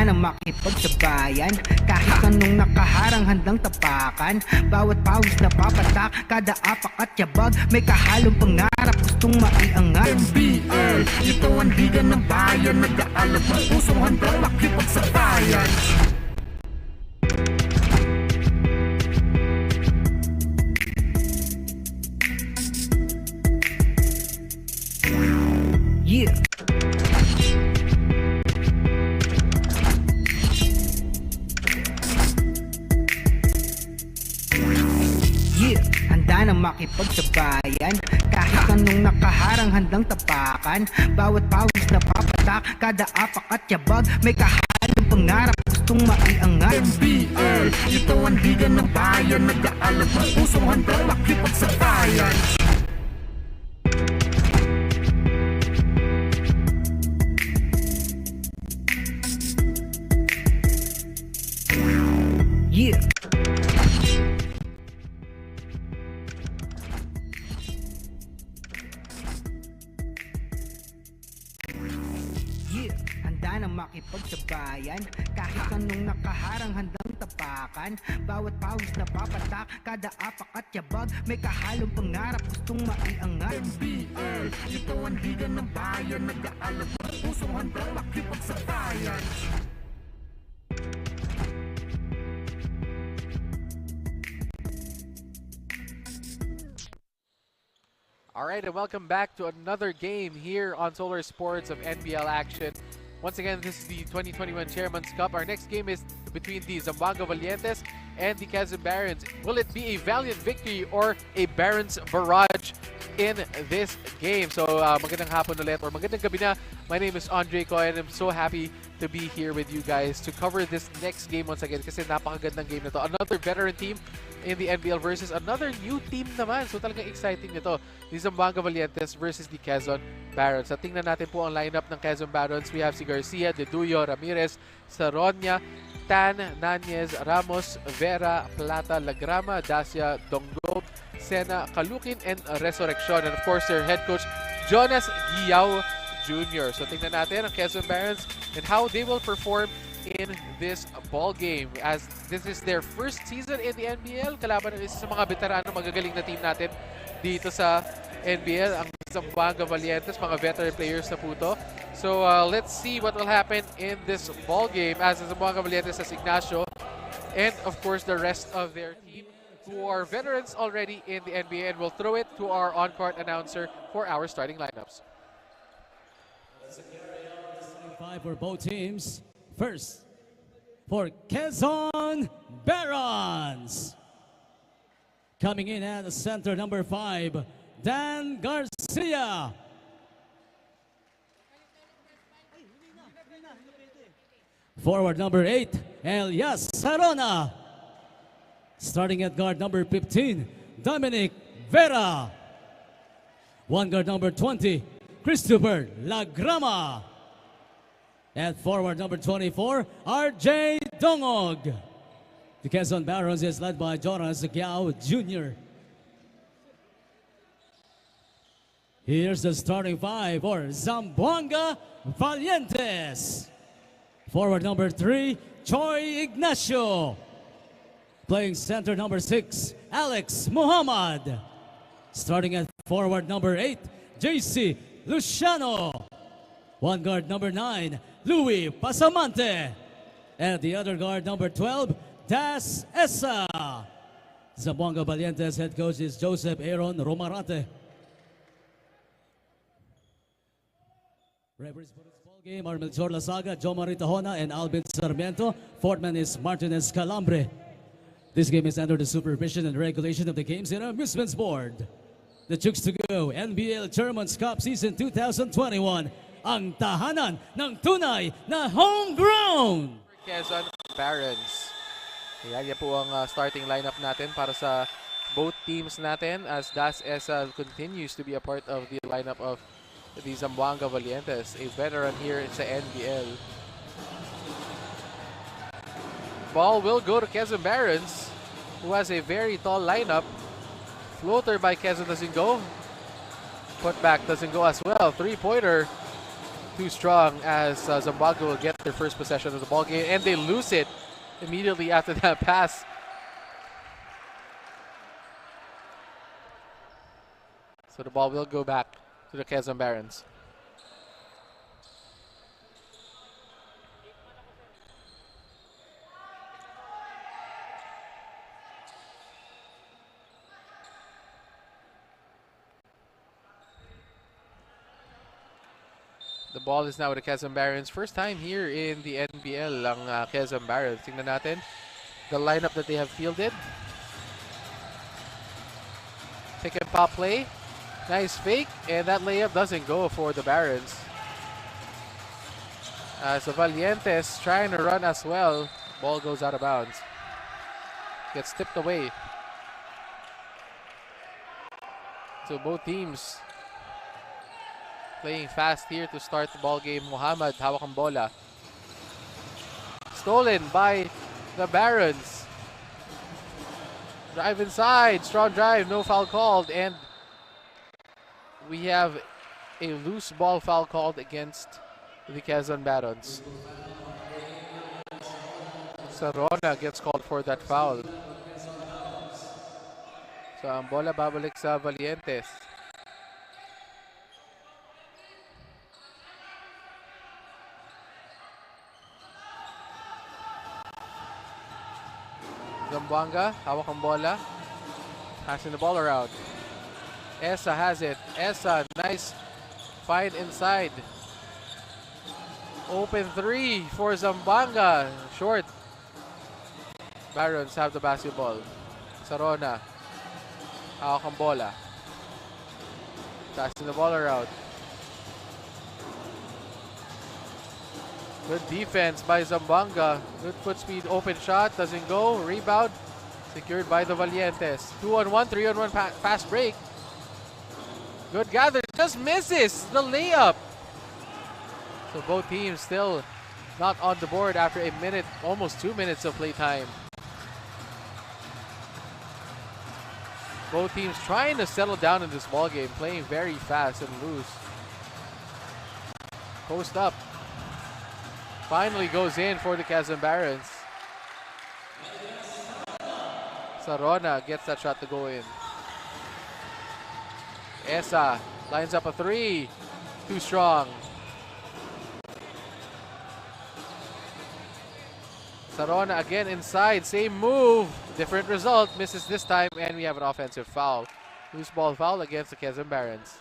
na makipagsabayan. Kahit anong nakaharang handang tapakan. Bawat pawis na papatak, kada apak at yabag, may kahalong pangarap gustong maiangat. NBL, ito ang liga ng bayan, nag-aalab ng pusong handang makipagsabayan. Yeah. Handa na makipagsabayan. Kahit anong nakaharang handang tapakan. Bawat pawis na papatak, kada apak at yabag, may kahalong pangarap gustong maiangat. NBL, ito ang liga ng bayan, nag-aalab ng pusong handang makipagsabayan. Yeah. Handa na makipagsabayan. Kahit anong nakaharang handang tapakan. Bawat pawis na papatak, kada apak at yabag, may kahalong pangarap gustong maiangat. NBL, ito ang liga ng bayan, nag-aalab ng pusong handang makipagsabayan. Alright, and welcome back to another game here on Solar Sports of NBL action. Once again, this is the 2021 Chairman's Cup. Our next game is between the Zamboanga Valientes and the Quezon Barons. Will it be a valiant victory or a Barons barrage in this game? So, magandang hapon ulit or magandang gabi na. My name is Andre Ko and I'm so happy to be here with you guys to cover this next game once again kasi napakagandang game na to. Another veteran team in the NBL versus another new team naman. So talagang exciting nito. The Zamboanga Valientes versus the Quezon Barons. At tingnan natin po ang lineup ng Quezon Barons. We have si Garcia, Deduyo, Ramirez, Saronia, Tan, Nanyez, Ramos, Vera, Plata, Lagrama, Dacia, Donggo, Sena, Kalukin, and Resurrection. And of course, their head coach, Jonas Guiao Jr. So tingnan natin ang Quezon Barons and how they will perform in this ball game as this is their first season in the NBL. Kalaban ng isa sa mga veterano magagaling na team natin dito sa NBL, ang Zamboanga Valientes, mga veteran players na po to. So let's see what will happen in this ball game as the Zamboanga Valientes has Ignacio and of course the rest of their team who are veterans already in the NBA, and we'll throw it to our on-court announcer for our starting lineups. Five for both teams. First, for Quezon Barons. Coming in at the center, number 5, Dan Garcia. Forward, number 8, Elias Sarona. Starting at guard, number 15, Dominic Vera. One guard, number 20, Christopher Lagrama. At forward, number 24, RJ Dongog. The Quezon Barons is led by Jonas Guiao Jr. Here's the starting 5 for Zamboanga Valientes. Forward, number 3, Choi Ignacio. Playing center, number 6, Alex Muhammad. Starting at forward, number 8, JC Luciano. One guard, number 9, Louis Pasamante. And the other guard, number 12, Das Esa. Zamboanga Valientes head coach is Joseph Aaron Romarate. Referees for this ball game are Melchor Lasaga, Joe Maritahona, and Alvin Sarmiento. Fourthman is Martinez Calambre. This game is under the supervision and regulation of the Games and Amusements Board. The Chooks-to-Go NBL Chairman's Cup Season 2021. Ang tahanan ng tunay na home ground. Quezon Barons. Yan po ang starting lineup natin para sa both teams natin as Das Esa continues to be a part of the lineup of the Zamboanga Valientes, a veteran here sa NBL. Ball will go to Quezon Barons, who has a very tall lineup. Floater by Quezon doesn't go. Put back doesn't go as well. Three-pointer too strong as Zamboanga will get their first possession of the ball game, and they lose it immediately after that pass. So the ball will go back to the Quezon Barons. The ball is now with the Quezon Barons. First time here in the NBL ang Quezon Barons. Tingnan natin the lineup that they have fielded. Pick and pop play. Nice fake, and that layup doesn't go for the Barons. As the Valientes trying to run as well. Ball goes out of bounds. Gets tipped away. So both teams playing fast here to start the ball game. Muhammad, hawak ang bola. Stolen by the Barons. Drive inside, strong drive, no foul called, and we have a loose ball foul called against the Quezon Barons. Sarona gets called for that foul. So ang bola babalik sa Valientes. Zamboanga, hawak ang bola. Passing the ball around. Esa has it. Esa, nice find inside. Open three for Zamboanga. Short. Barons have the basketball. Sarona, hawak ang bola. Passing the ball around. Good defense by Zamboanga. Good foot speed, open shot, doesn't go. Rebound, secured by the Valientes. 2-on-1, 3-on-1 fast break. Good gather, just misses the layup. So both teams still not on the board after a minute, almost 2 minutes of playtime. Both teams trying to settle down in this ball game, playing very fast and loose. Post up. Finally goes in for the Quezon Barons. Sarona gets that shot to go in. Esa lines up a three. Too strong. Sarona again inside. Same move. Different result. Misses this time, and we have an offensive foul. Loose ball foul against the Quezon Barons.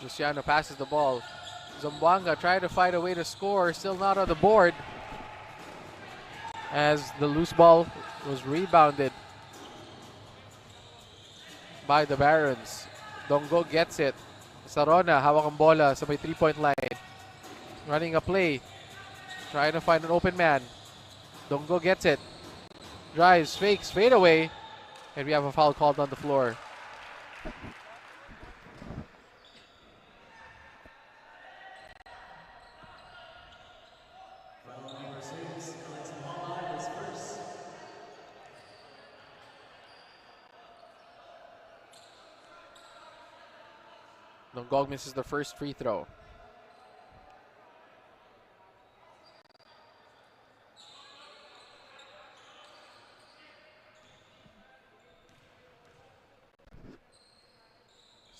Luciano passes the ball. Zamboanga trying to find a way to score. Still not on the board. As the loose ball was rebounded by the Barons. Dongo gets it. Sarona, hawak ang bola sa may 3-point line. Running a play. Trying to find an open man. Dongo gets it. Drives, fakes, fade away. And we have a foul called on the floor. Donggog misses the first free throw.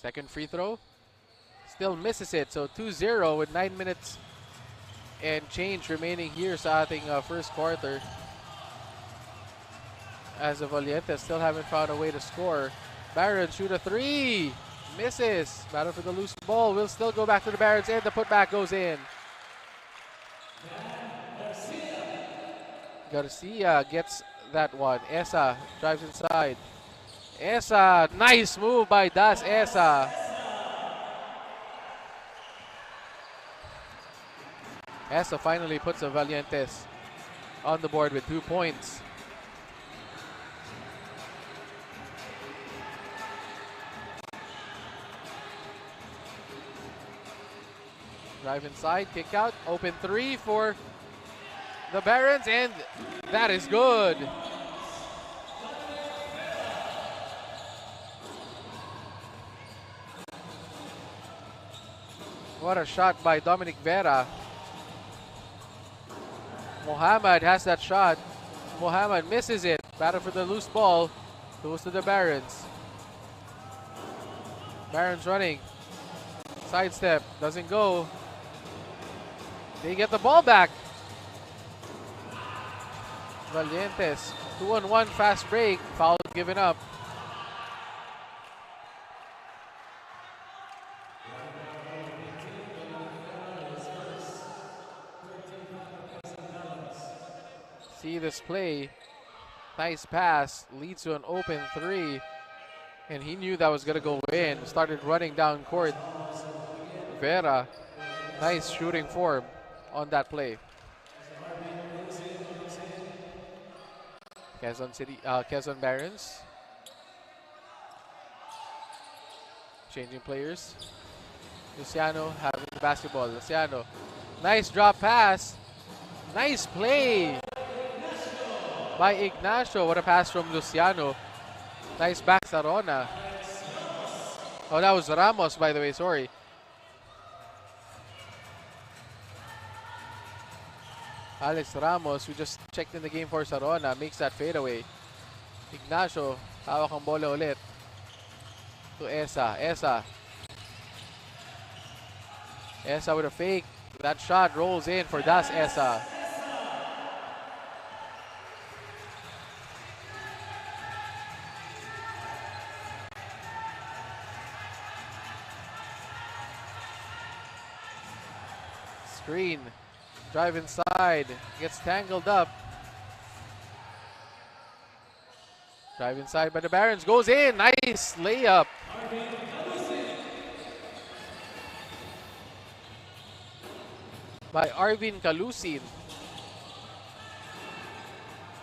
Second free throw. Still misses it. So 2-0 with 9 minutes and change remaining here sa ating first quarter. As the Valientes still haven't found a way to score. Barons shoot a three. Misses. Battle for the loose ball. Will still go back to the Barons, and the putback goes in. Garcia gets that one. Esa drives inside. Esa, nice move by Das Esa. Esa finally puts the Valientes on the board with 2 points. Drive inside, kick out, open three for the Barons, and that is good. What a shot by Dominic Vera. Muhammad has that shot. Muhammad misses it. Battle for the loose ball. Goes to the Barons. Barons running. Sidestep. Doesn't go. They get the ball back. Valientes. 2-on-1 fast break. Foul given up. See this play. Nice pass. Leads to an open three. And he knew that was going to go in. Started running down court. Vera. Nice shooting form on that play. Quezon Barons. Changing players. Luciano having the basketball. Luciano. Nice drop pass. Nice play by Ignacio. What a pass from Luciano. Nice back Sarona. Oh, that was Ramos, by the way. Sorry. Alex Ramos, who just checked in the game for Sarona, makes that fadeaway. Ignacio, hawak ang bola ulit. To Esa. Esa with a fake. That shot rolls in for Das Esa. Screen. Drive inside. Gets tangled up. Drive inside by the Barons. Goes in. Nice layup. By Arvin Kalusin.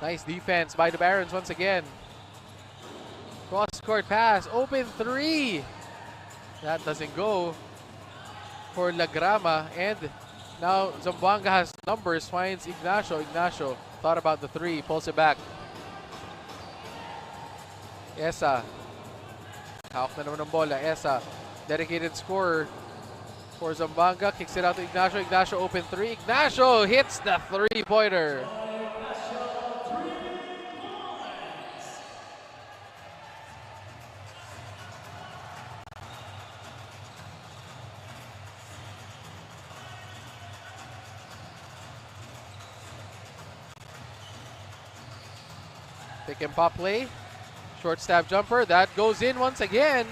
Nice defense by the Barons once again. Cross-court pass. Open three. That doesn't go for Lagrama. And now Zamboanga has numbers. Finds Ignacio. Ignacio thought about the three. Pulls it back. Esa. Hawak na naman ng bola. Esa. Dedicated scorer for Zamboanga. Kicks it out to Ignacio. Ignacio open three. Ignacio hits the three-pointer. Pick and pop play. Short stab jumper. That goes in once again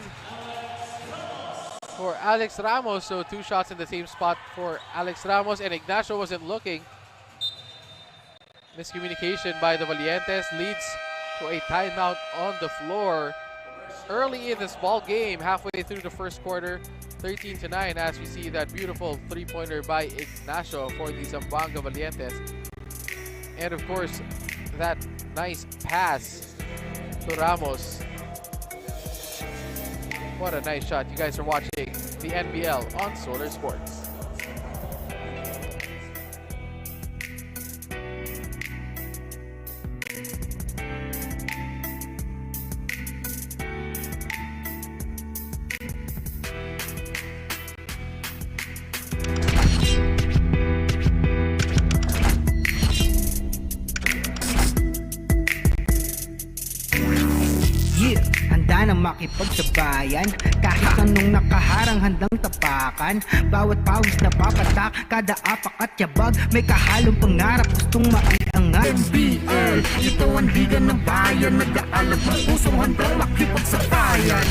for Alex Ramos. So two shots in the same spot for Alex Ramos, and Ignacio wasn't looking. Miscommunication by the Valientes leads to a timeout on the floor early in this ball game, halfway through the first quarter. 13-9 as we see that beautiful three-pointer by Ignacio for the Zamboanga Valientes. And of course, that nice pass to Ramos. What a nice shot. You guys are watching the NBL on Solar Sports. Makipagsabayan kahit anong nakaharang handang tapakan. Bawat pawis na papatak, kada apak at yabag, may kahalong pangarap gustong maiangat. NBL, ito ang liga ng bayan, nag-aalab ng pusong handang makipagsabayan.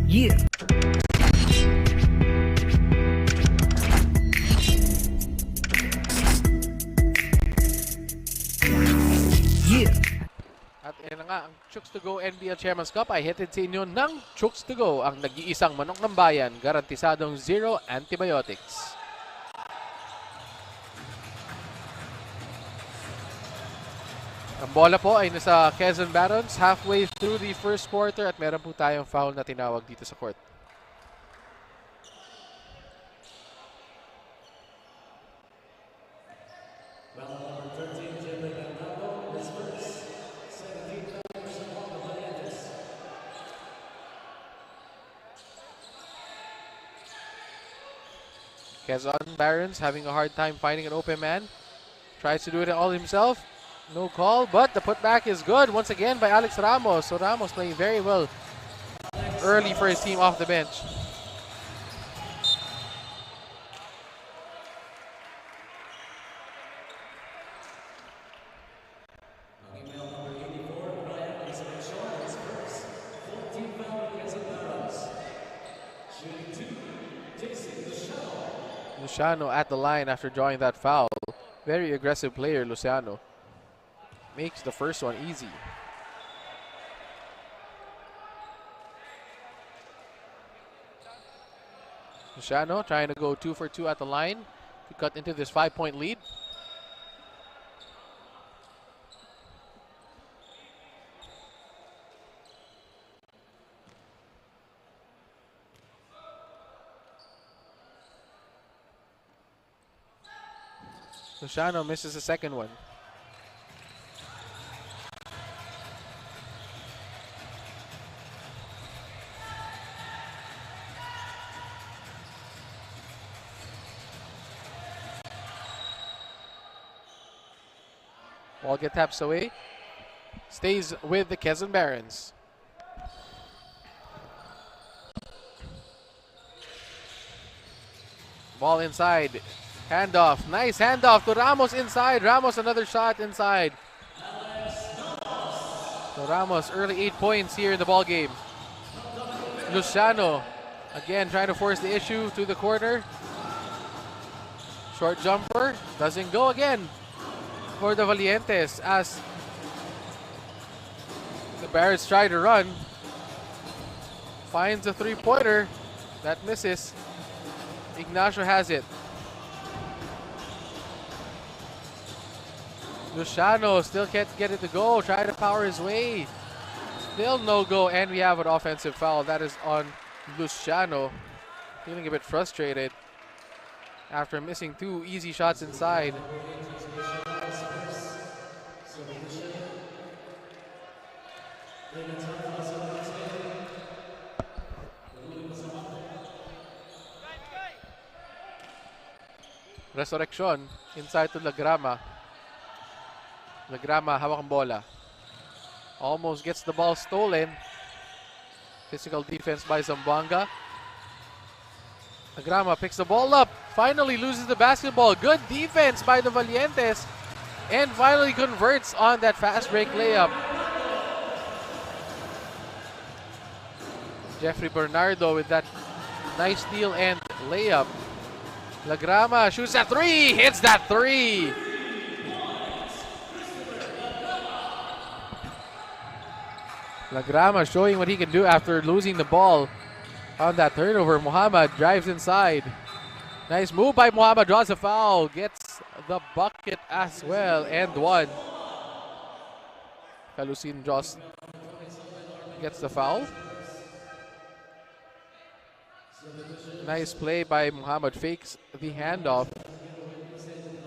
Yeah. Ang Chooks-to-Go NBL Chairman's Cup ay hatid sa inyo ng Chooks-to-Go, ang nag-iisang manok ng bayan, garantisadong zero antibiotics. Ang bola po ay nasa Quezon Barons halfway through the first quarter at meron po tayong foul na tinawag dito sa court. Quezon Barons having a hard time finding an open man. Tries to do it all himself. No call, but the putback is good once again by Alex Ramos. So Ramos playing very well early for his team off the bench. Luciano at the line after drawing that foul. Very aggressive player, Luciano. Makes the first one easy. Luciano trying to go 2 for 2 at the line to cut into this 5-point lead. Luciano misses the second one. Ball get taps away. Stays with the Quezon Barons. Ball inside. Handoff. Nice handoff to Ramos inside. Ramos another shot inside. So Ramos early 8 points here in the ball game. Luciano again trying to force the issue to the corner. Short jumper. Doesn't go again for the Valientes as the Barons try to run. Finds a three-pointer. That misses. Ignacio has it. Luciano still can't get it to go. Try to power his way. Still no go, and we have an offensive foul. That is on Luciano. Feeling a bit frustrated after missing 2 easy shots inside. Resurrection inside to Lagrama. Lagrama hawak ang bola. Almost gets the ball stolen. Physical defense by Zamboanga. Lagrama picks the ball up. Finally loses the basketball. Good defense by the Valientes. And finally converts on that fast break layup. Jeffrey Bernardo with that nice steal and layup. Lagrama shoots that 3. Hits that 3. Lagrama showing what he can do after losing the ball on that turnover. Muhammad drives inside. Nice move by Muhammad. Draws a foul. Gets the bucket as well. And one. Kalusin draws. Gets the foul. Nice play by Muhammad. Fakes the handoff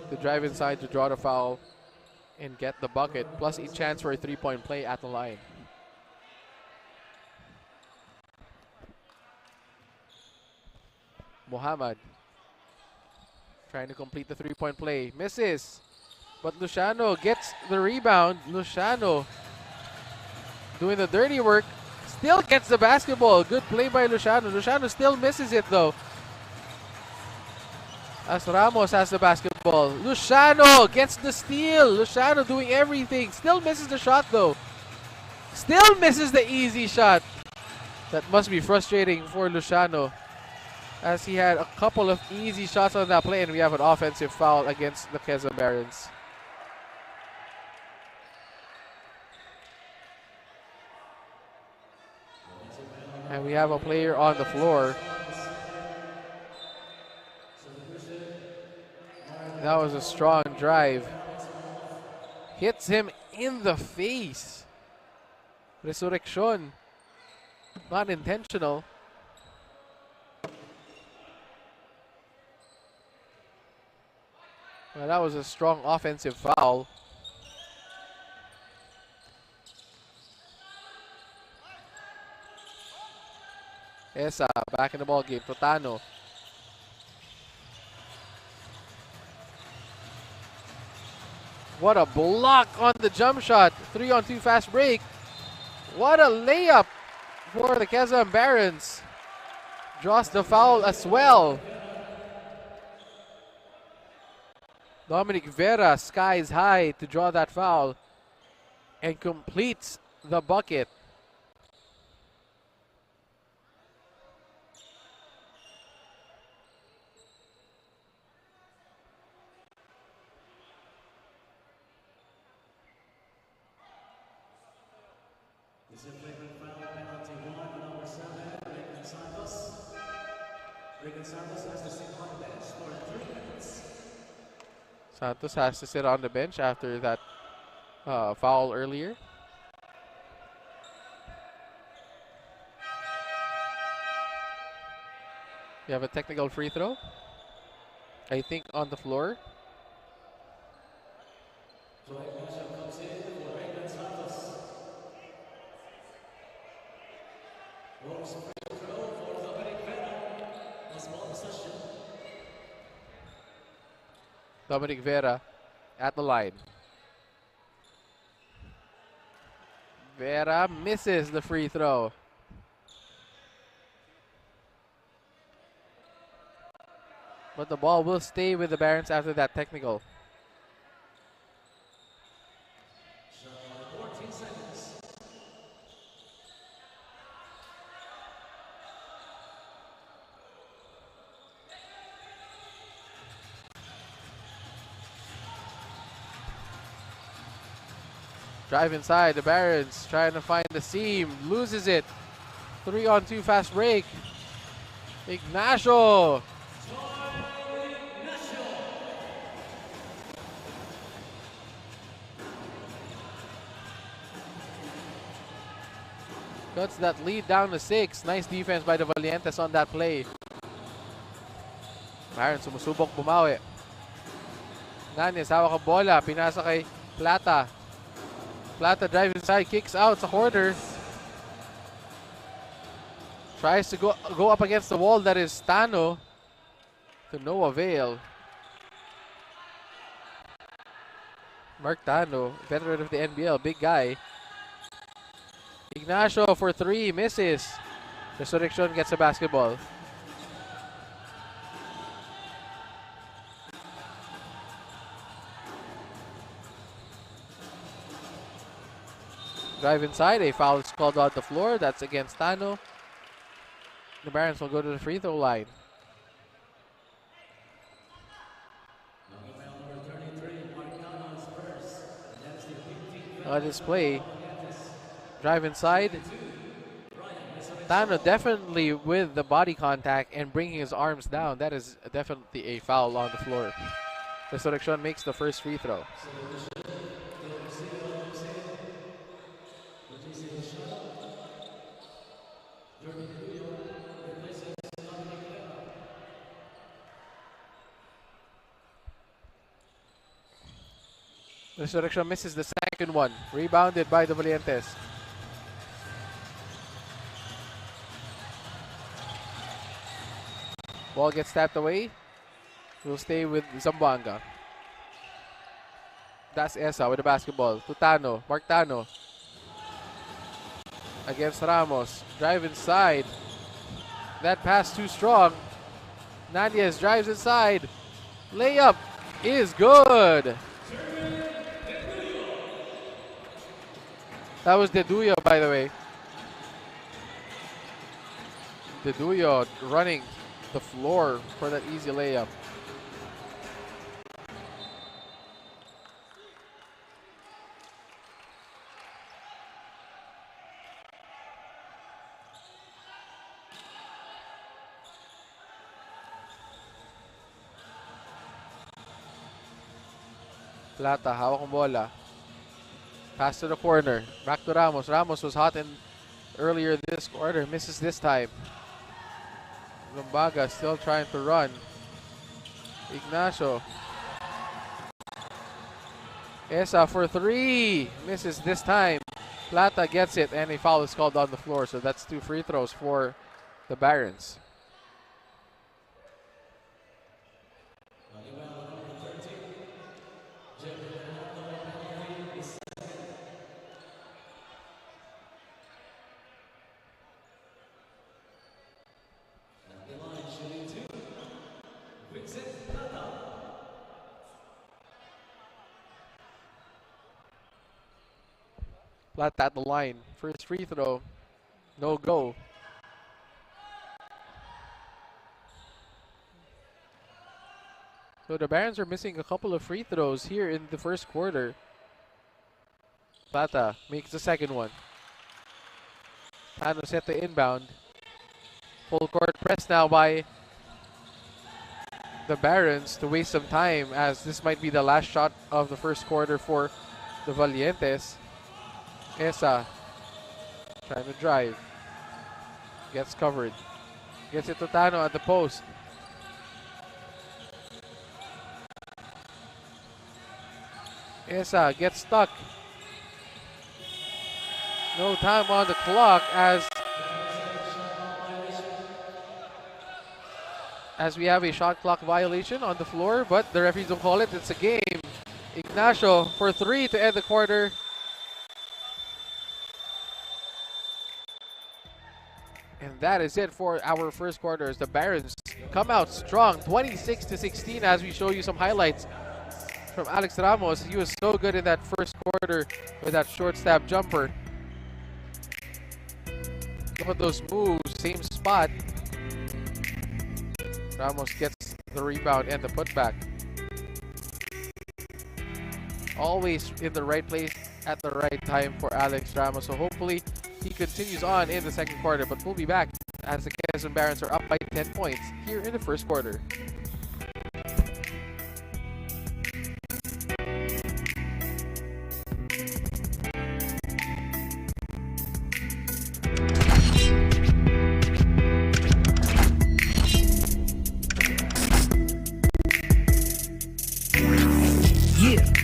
to drive inside to draw the foul and get the bucket. Plus a chance for a 3-point play at the line. Muhammad trying to complete the 3-point play. Misses. But Luciano gets the rebound. Luciano doing the dirty work. Still gets the basketball. Good play by Luciano. Luciano still misses it though. As Ramos has the basketball. Luciano gets the steal. Luciano doing everything. Still misses the shot though. Still misses the easy shot. That must be frustrating for Luciano, as he had a couple of easy shots on that play, and we have an offensive foul against the Quezon Barons. And we have a player on the floor. That was a strong drive. Hits him in the face. Resurrection. Not intentional. Well, that was a strong offensive foul. Esa back in the ball game. Totano. What a block on the jump shot. 3-on-2 fast break. What a layup for the Quezon Barons. Draws the foul as well. Dominic Vera skies high to draw that foul and completes the bucket. Santos has to sit on the bench after that foul earlier. We have a technical free throw, I think, on the floor. Dominic Vera at the line. Vera misses the free throw. But the ball will stay with the Barons after that technical. Drive inside, the Barons trying to find the seam, loses it. 3-on-2 fast break. Ignacio. Cuts that lead down to 6. Nice defense by the Valientes on that play. Barons sumusubok bumawi. Nanes hawak ang bola, pinasa kay Plata. Plata drive inside, kicks out sa corner. Tries to go up against the wall, that is Tano. To no avail. Mark Tano, veteran of the NBL, big guy. Ignacio for 3, misses. Resurrection gets a basketball. Drive inside, a foul is called on the floor. That's against Tano. The Barons will go to the free throw line. On this play, drive inside. Tano definitely with the body contact and bringing his arms down. That is definitely a foul on the floor. Resurrection makes the first free throw. Resurrection misses the second one. Rebounded by the Valientes. Ball gets tapped away. Will stay with Zamboanga. That's Esa with the basketball. To Tano. Mark Tano. Against Ramos. Drive inside. That pass too strong. Nanias drives inside. Layup is good. That was Deduyo, by the way. Deduyo running the floor for that easy layup. Plata, hawak ang bola. Pass to the corner. Back to Ramos. Ramos was hot earlier this quarter. Misses this time. Zamboanga still trying to run. Ignacio. Esa for three. Misses this time. Plata gets it, and a foul is called on the floor. So that's 2 free throws for the Barons. Plata at the line. First free throw. No go. So the Barons are missing a couple of free throws here in the first quarter. Plata makes the second one. Tano set the inbound. Full court press now by the Barons to waste some time, as this might be the last shot of the first quarter for the Valientes. Esa trying to drive. Gets covered. Gets it to Tano at the post. Esa gets stuck. No time on the clock as we have a shot clock violation on the floor, but the referees don't call it. It's a game. Ignacio for three to end the quarter. And that is it for our first quarter, as the Barons come out strong, 26-16, as we show you some highlights from Alex Ramos. He was so good in that first quarter with that short stab jumper. Look at those moves, same spot. Ramos gets the rebound and the putback. Always in the right place at the right time for Alex Ramos. So hopefully he continues on in the second quarter, but we'll be back as the Quezon Barons are up by 10 points here in the first quarter.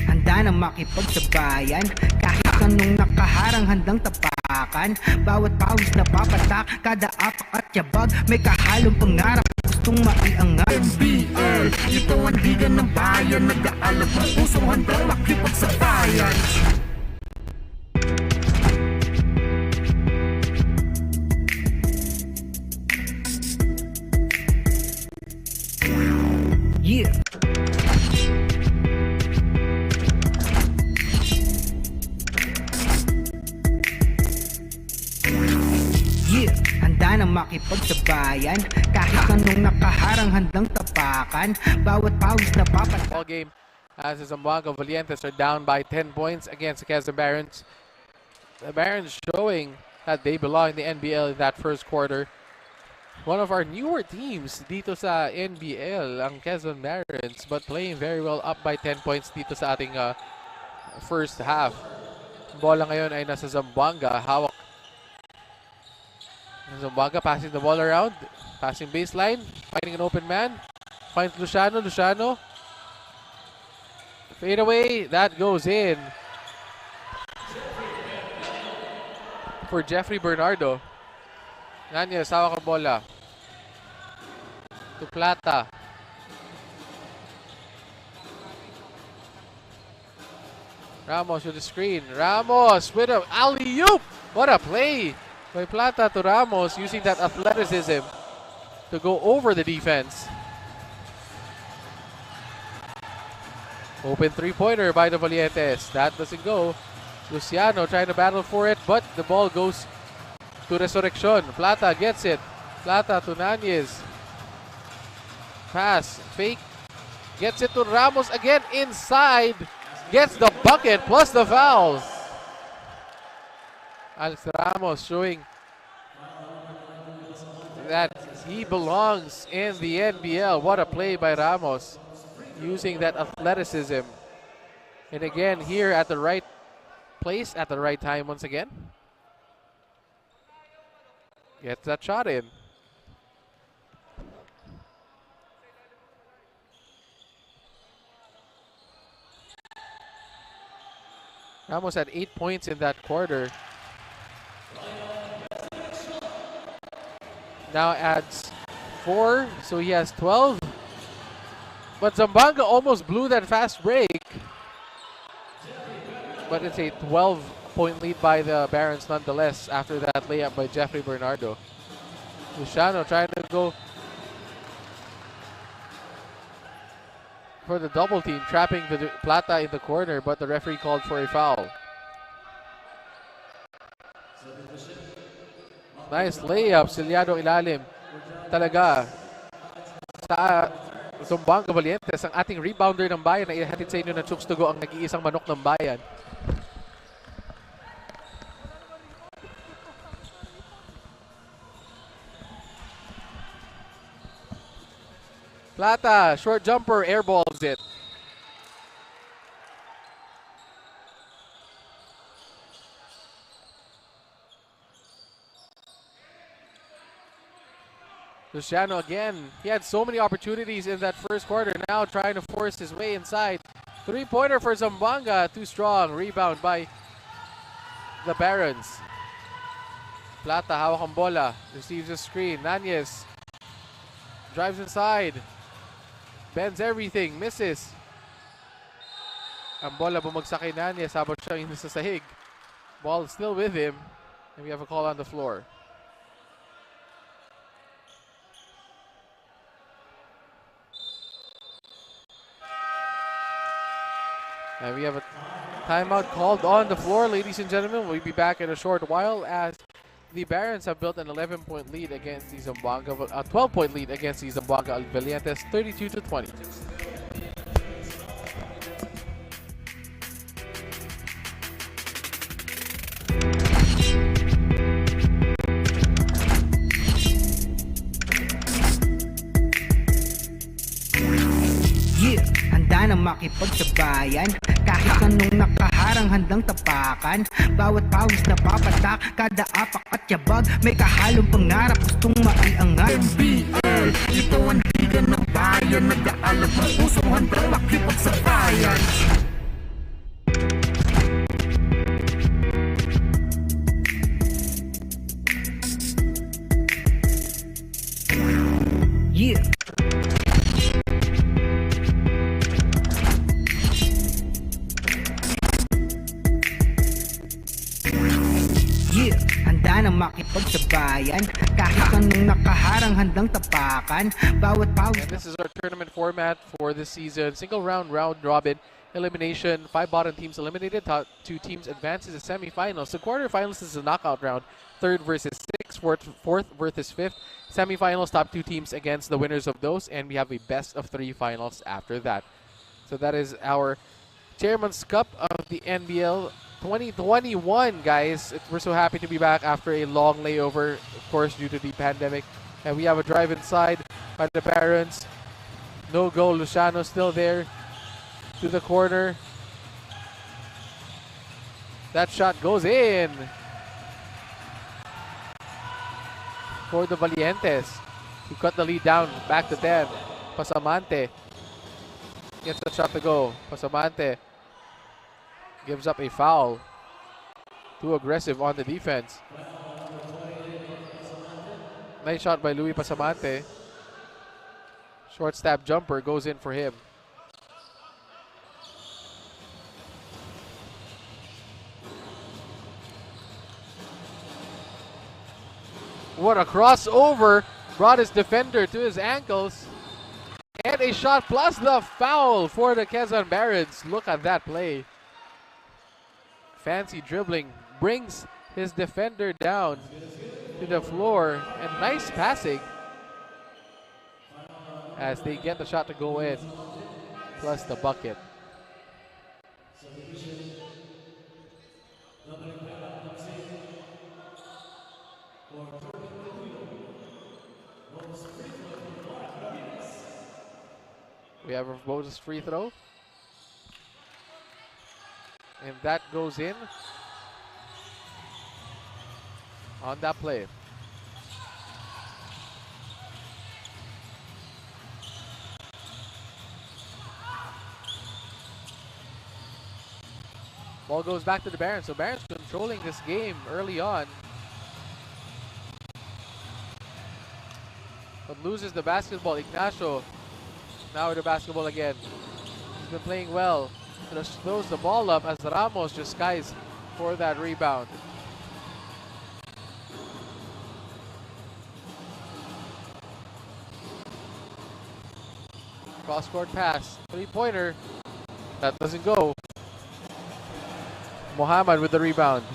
Handa na makipagsabayan, kahit anong nakaharang handang tapakan. Bawat pawis na papatak, kada apak at yabag, may kahalong pangarap, gustong maiangat. NBL, ito ang liga ng bayan, nag-aalap ang pusong handang makipagsabayan. Yeah. Handa na makipagsabayan, kahit anong nakaharang handang tapakan. Bawat pawis na papatak. Ball game as the Zamboanga Valientes are down by 10 points against the Quezon Barons. The Barons showing that they belong in the NBL in that first quarter. One of our newer teams dito sa NBL, ang Quezon Barons, but playing very well, up by 10 points dito sa ating first half. Bola ngayon ay nasa Zamboanga. Hawak Zamboanga, passing the ball around, passing baseline, finding an open man, finds Luciano, fade away, that goes in for Jeffrey Bernardo. Nanyes, hawak ang bola to Plata. Ramos with the screen, Ramos with an alley-oop. What a play by Plata to Ramos, using that athleticism to go over the defense. Open three-pointer by the Valientes. That doesn't go. Luciano trying to battle for it, but the ball goes to Resurrection. Plata gets it. Plata to Nanyes. Pass, fake. Gets it to Ramos again inside. Gets the bucket plus the foul. Alex Ramos showing that he belongs in the NBL. What a play by Ramos, using that athleticism. And again, here at the right place at the right time once again. Gets that shot in. Ramos had 8 points in that quarter. Now adds 4, so he has 12. But Zamboanga almost blew that fast break. But it's a 12-point lead by the Barons nonetheless after that layup by Jeffrey Bernardo. Luciano trying to go for the double team, trapping the Plata in the corner, but the referee called for a foul. Nice layup, Ciliado ilalim. Talaga. Sa Zamboanga Valientes, ang ating rebounder ng bayan na ihatid sa inyo na Chooks-to-Go ang nag-iisang manok ng bayan. Plata, short jumper, airballs it. Luciano again. He had so many opportunities in that first quarter. Now trying to force his way inside. Three-pointer for Zamboanga. Too strong. Rebound by the Barons. Plata, hawak ang bola. Receives a screen. Nanyes drives inside. Bends everything. Misses. Ang bola bumagsak kay Nanyes habang siya yung nasa sahig. Ball still with him. And we have a call on the floor. And we have a timeout called on the floor, ladies and gentlemen. We'll be back in a short while as the Barons have built an 11-point lead against the Zamboanga, a 12-point lead against the Zamboanga Valientes, 32-20. Handa na makipagsabayan kahit anong nakaharang handang tapakan. Bawat pawis na papatak, kada apak at yabag may kahalong pangarap gustong maiangat. NBL, ito ang liga ng bayan, nag-aalab ng pusong handang makipagsabayan. Yeah. Handa na makipagsabayan kahit anong nakaharang handang tapakan. Bawat pawis. And this is our tournament format for this season. Single round, round robin, elimination. 5 bottom teams eliminated. Top 2 teams advance to the semifinals. The quarterfinals is a knockout round. 3rd versus 6th, 4th versus 5th. Semifinals, top 2 teams against the winners of those. And we have a best of 3 finals after that. So that is our Chairman's Cup of the NBL 2021, guys. We're so happy to be back after a long layover, of course, due to the pandemic. And we have a drive inside by the Barons. No goal. Luciano still there to the corner. That shot goes in for the Valientes. He cut the lead down. Back to 10. Pasamante gets the shot to go. Pasamante gives up a foul. Too aggressive on the defense. Nice shot by Louis Pasamante. Short stab jumper goes in for him. What a crossover. Brought his defender to his ankles. And a shot plus the foul for the Quezon Barons. Look at that play. Fancy dribbling, brings his defender down to the floor, and nice passing as they get the shot to go in, plus the bucket. We have a bonus free throw. And that goes in. on that play. Ball goes back to the Barons. So Barons controlling this game early on. But loses the basketball. Ignacio now with the basketball again. He's been playing well. Just throws the ball up as Ramos just skies for that rebound. Cross-court pass. Three-pointer. That doesn't go. Muhammad with the rebound.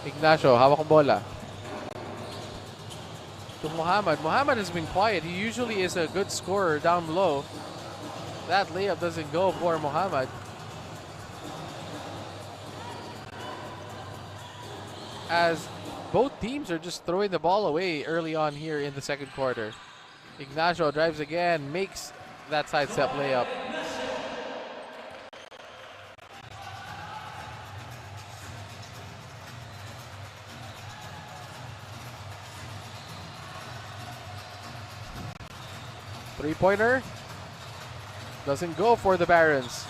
Ignacio, hawak ang bola. To Muhammad. Muhammad has been quiet. He usually is a good scorer down low. That layup doesn't go for Muhammad. As both teams are just throwing the ball away early on here in the second quarter. Ignacio drives again, makes that sidestep layup. Three-pointer doesn't go for the Barons.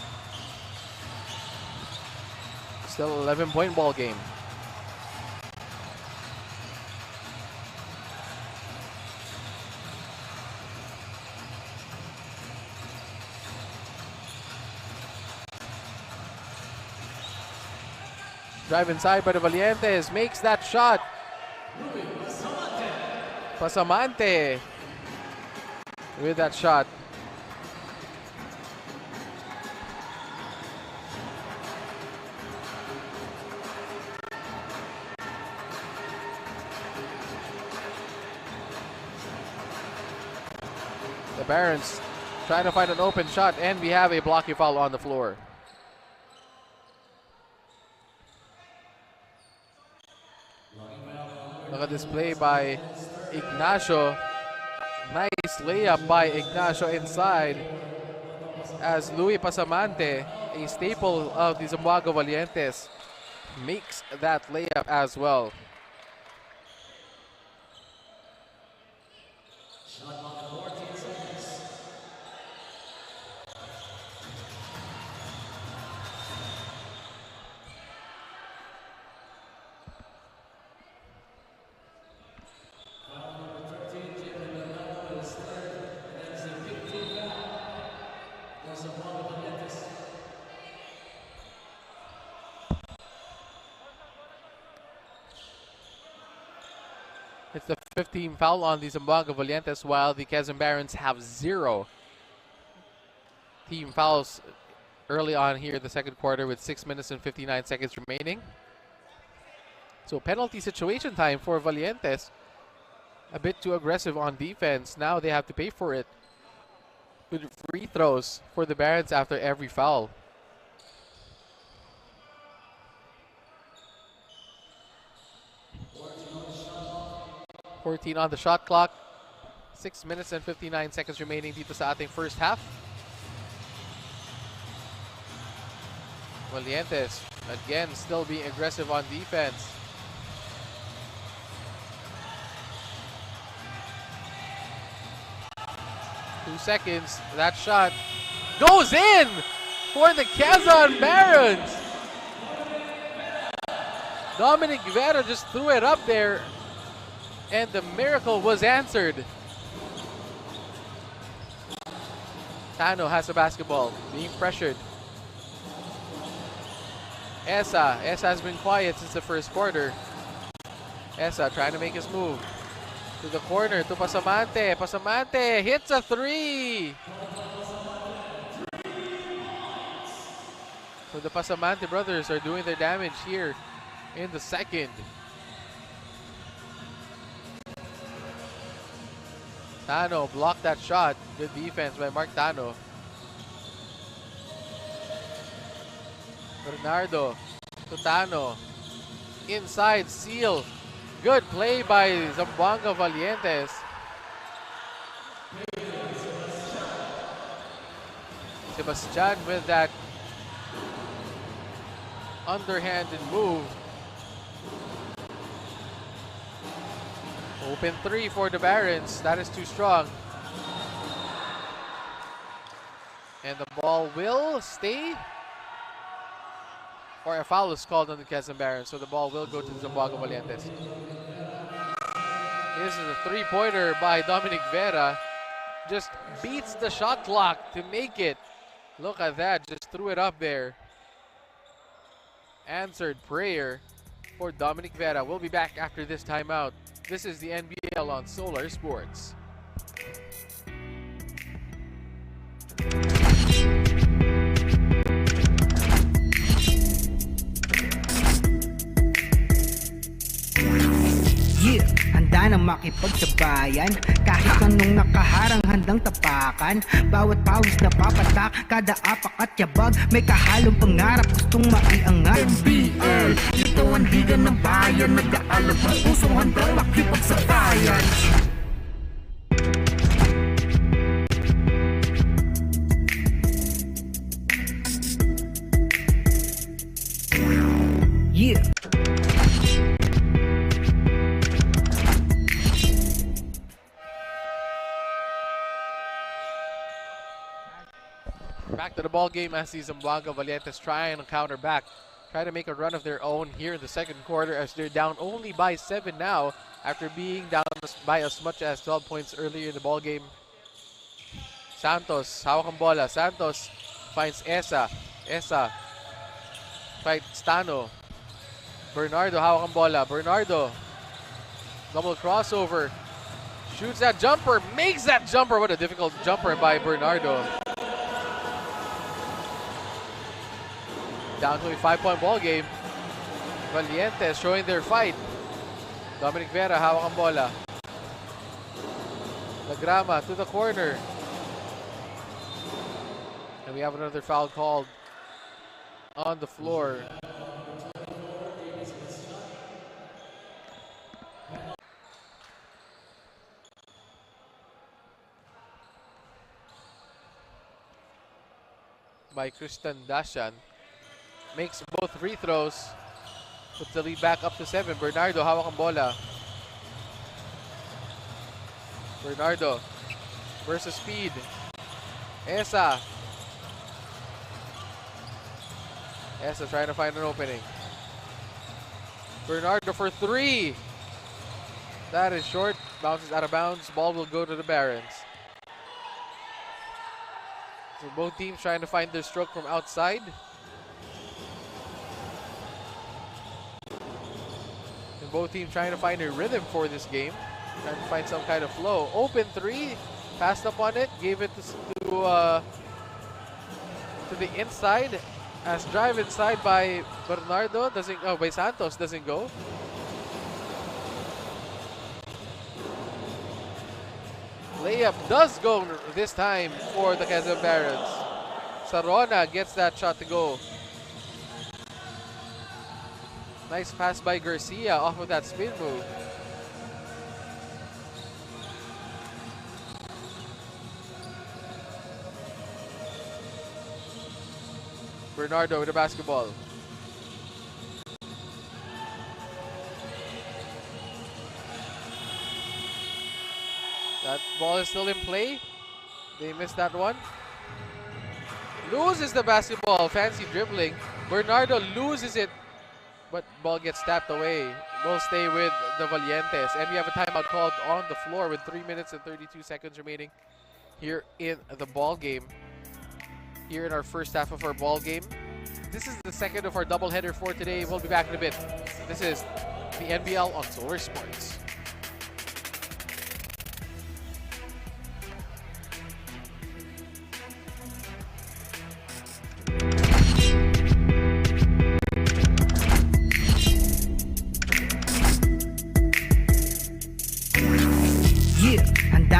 Still 11-point ball game. Drive inside by the Valientes, makes that shot. Pasamante with that shot. The Barons trying to find an open shot, and we have a blocking foul on the floor. Look at this play by Ignacio. Nice layup by Ignacio inside. As Louis Pasamante, a staple of the Zamboanga Valientes, makes that layup as well. It's the 15th foul on the Zamboanga Valientes, while the Quezon Barons have 0 team fouls early on here in the second quarter with 6 minutes and 59 seconds remaining. So penalty situation time for Valientes. A bit too aggressive on defense. Now they have to pay for it with free throws for the Barons after every foul. 14 on the shot clock. 6 minutes and 59 seconds remaining dito sa ating first half. Valientes, again, still being aggressive on defense. Two seconds. That shot goes in for the Quezon Barons. Dominic Vera just threw it up there, and the miracle was answered. Tano has the basketball, being pressured. Esa has been quiet since the first quarter. Esa trying to make his move. To the corner, to Pasamante. Pasamante hits a three. So the Pasamante brothers are doing their damage here in the second. Tano blocked that shot. Good defense by Mark Tano. Bernardo to Tano. Inside, seal. Good play by Zamboanga Valientes. Sebastian with that underhanded move. Open three for the Barons. That is too strong. And the ball will stay. Or a foul is called on the Quezon Barons. So the ball will go to the Zamboanga Valientes. This is a three-pointer by Dominic Vera. Just beats the shot clock to make it. Look at that. Just threw it up there. Answered prayer for Dominic Vera. We'll be back after this timeout. This is the NBL on Solar Sports. Yeah, handa na makipagsabayan. Kahit anong nakaharang handang tapakan. Bawat pawis na papatak, kada apak at yabag. May kahalong pangarap, gustong maiangat. NBL, ito ang liga ng bayan. Nag-aalab ang pusong handang makipagsabayan. Yeah. Back to the ball game as the Zamboanga Valientes try and counter back. Try to make a run of their own here in the second quarter as they're down only by 7 now after being down by as much as 12 points earlier in the ball game. Santos, hawak ang bola. Santos finds Esa. Esa fights Tano. Bernardo, hawak ang bola. Bernardo, double crossover. Shoots that jumper, makes that jumper. What a difficult jumper by Bernardo. Down to a 5-point ball game. Valientes showing their fight. Dominic Vera, hawak ang bola. Lagrama to the corner. And we have another foul called on the floor. By Christian Dashan. Makes both free throws. Puts the lead back up to 7. Bernardo, hawak ang bola. Bernardo versus speed. Esa. Esa trying to find an opening. Bernardo for 3. That is short. Bounces out of bounds. Ball will go to the Barons. So both teams trying to find their stroke from outside. And both teams trying to find a rhythm for this game. Trying to find some kind of flow. Open 3. Passed up on it. Gave it to the inside. As drive inside by Bernardo. By Santos. Doesn't go. Layup does go this time for the Quezon Barons. Sarona gets that shot to go. Nice pass by Garcia off of that spin move. Bernardo with the basketball. That ball is still in play. They missed that one. Loses the basketball. Fancy dribbling. Bernardo loses it. But ball gets tapped away. We'll stay with the Valientes. And we have a timeout called on the floor with 3 minutes and 32 seconds remaining here in the ball game. Here in our first half of our ball game. This is the second of our doubleheader for today. We'll be back in a bit. This is the NBL on Solar Sports.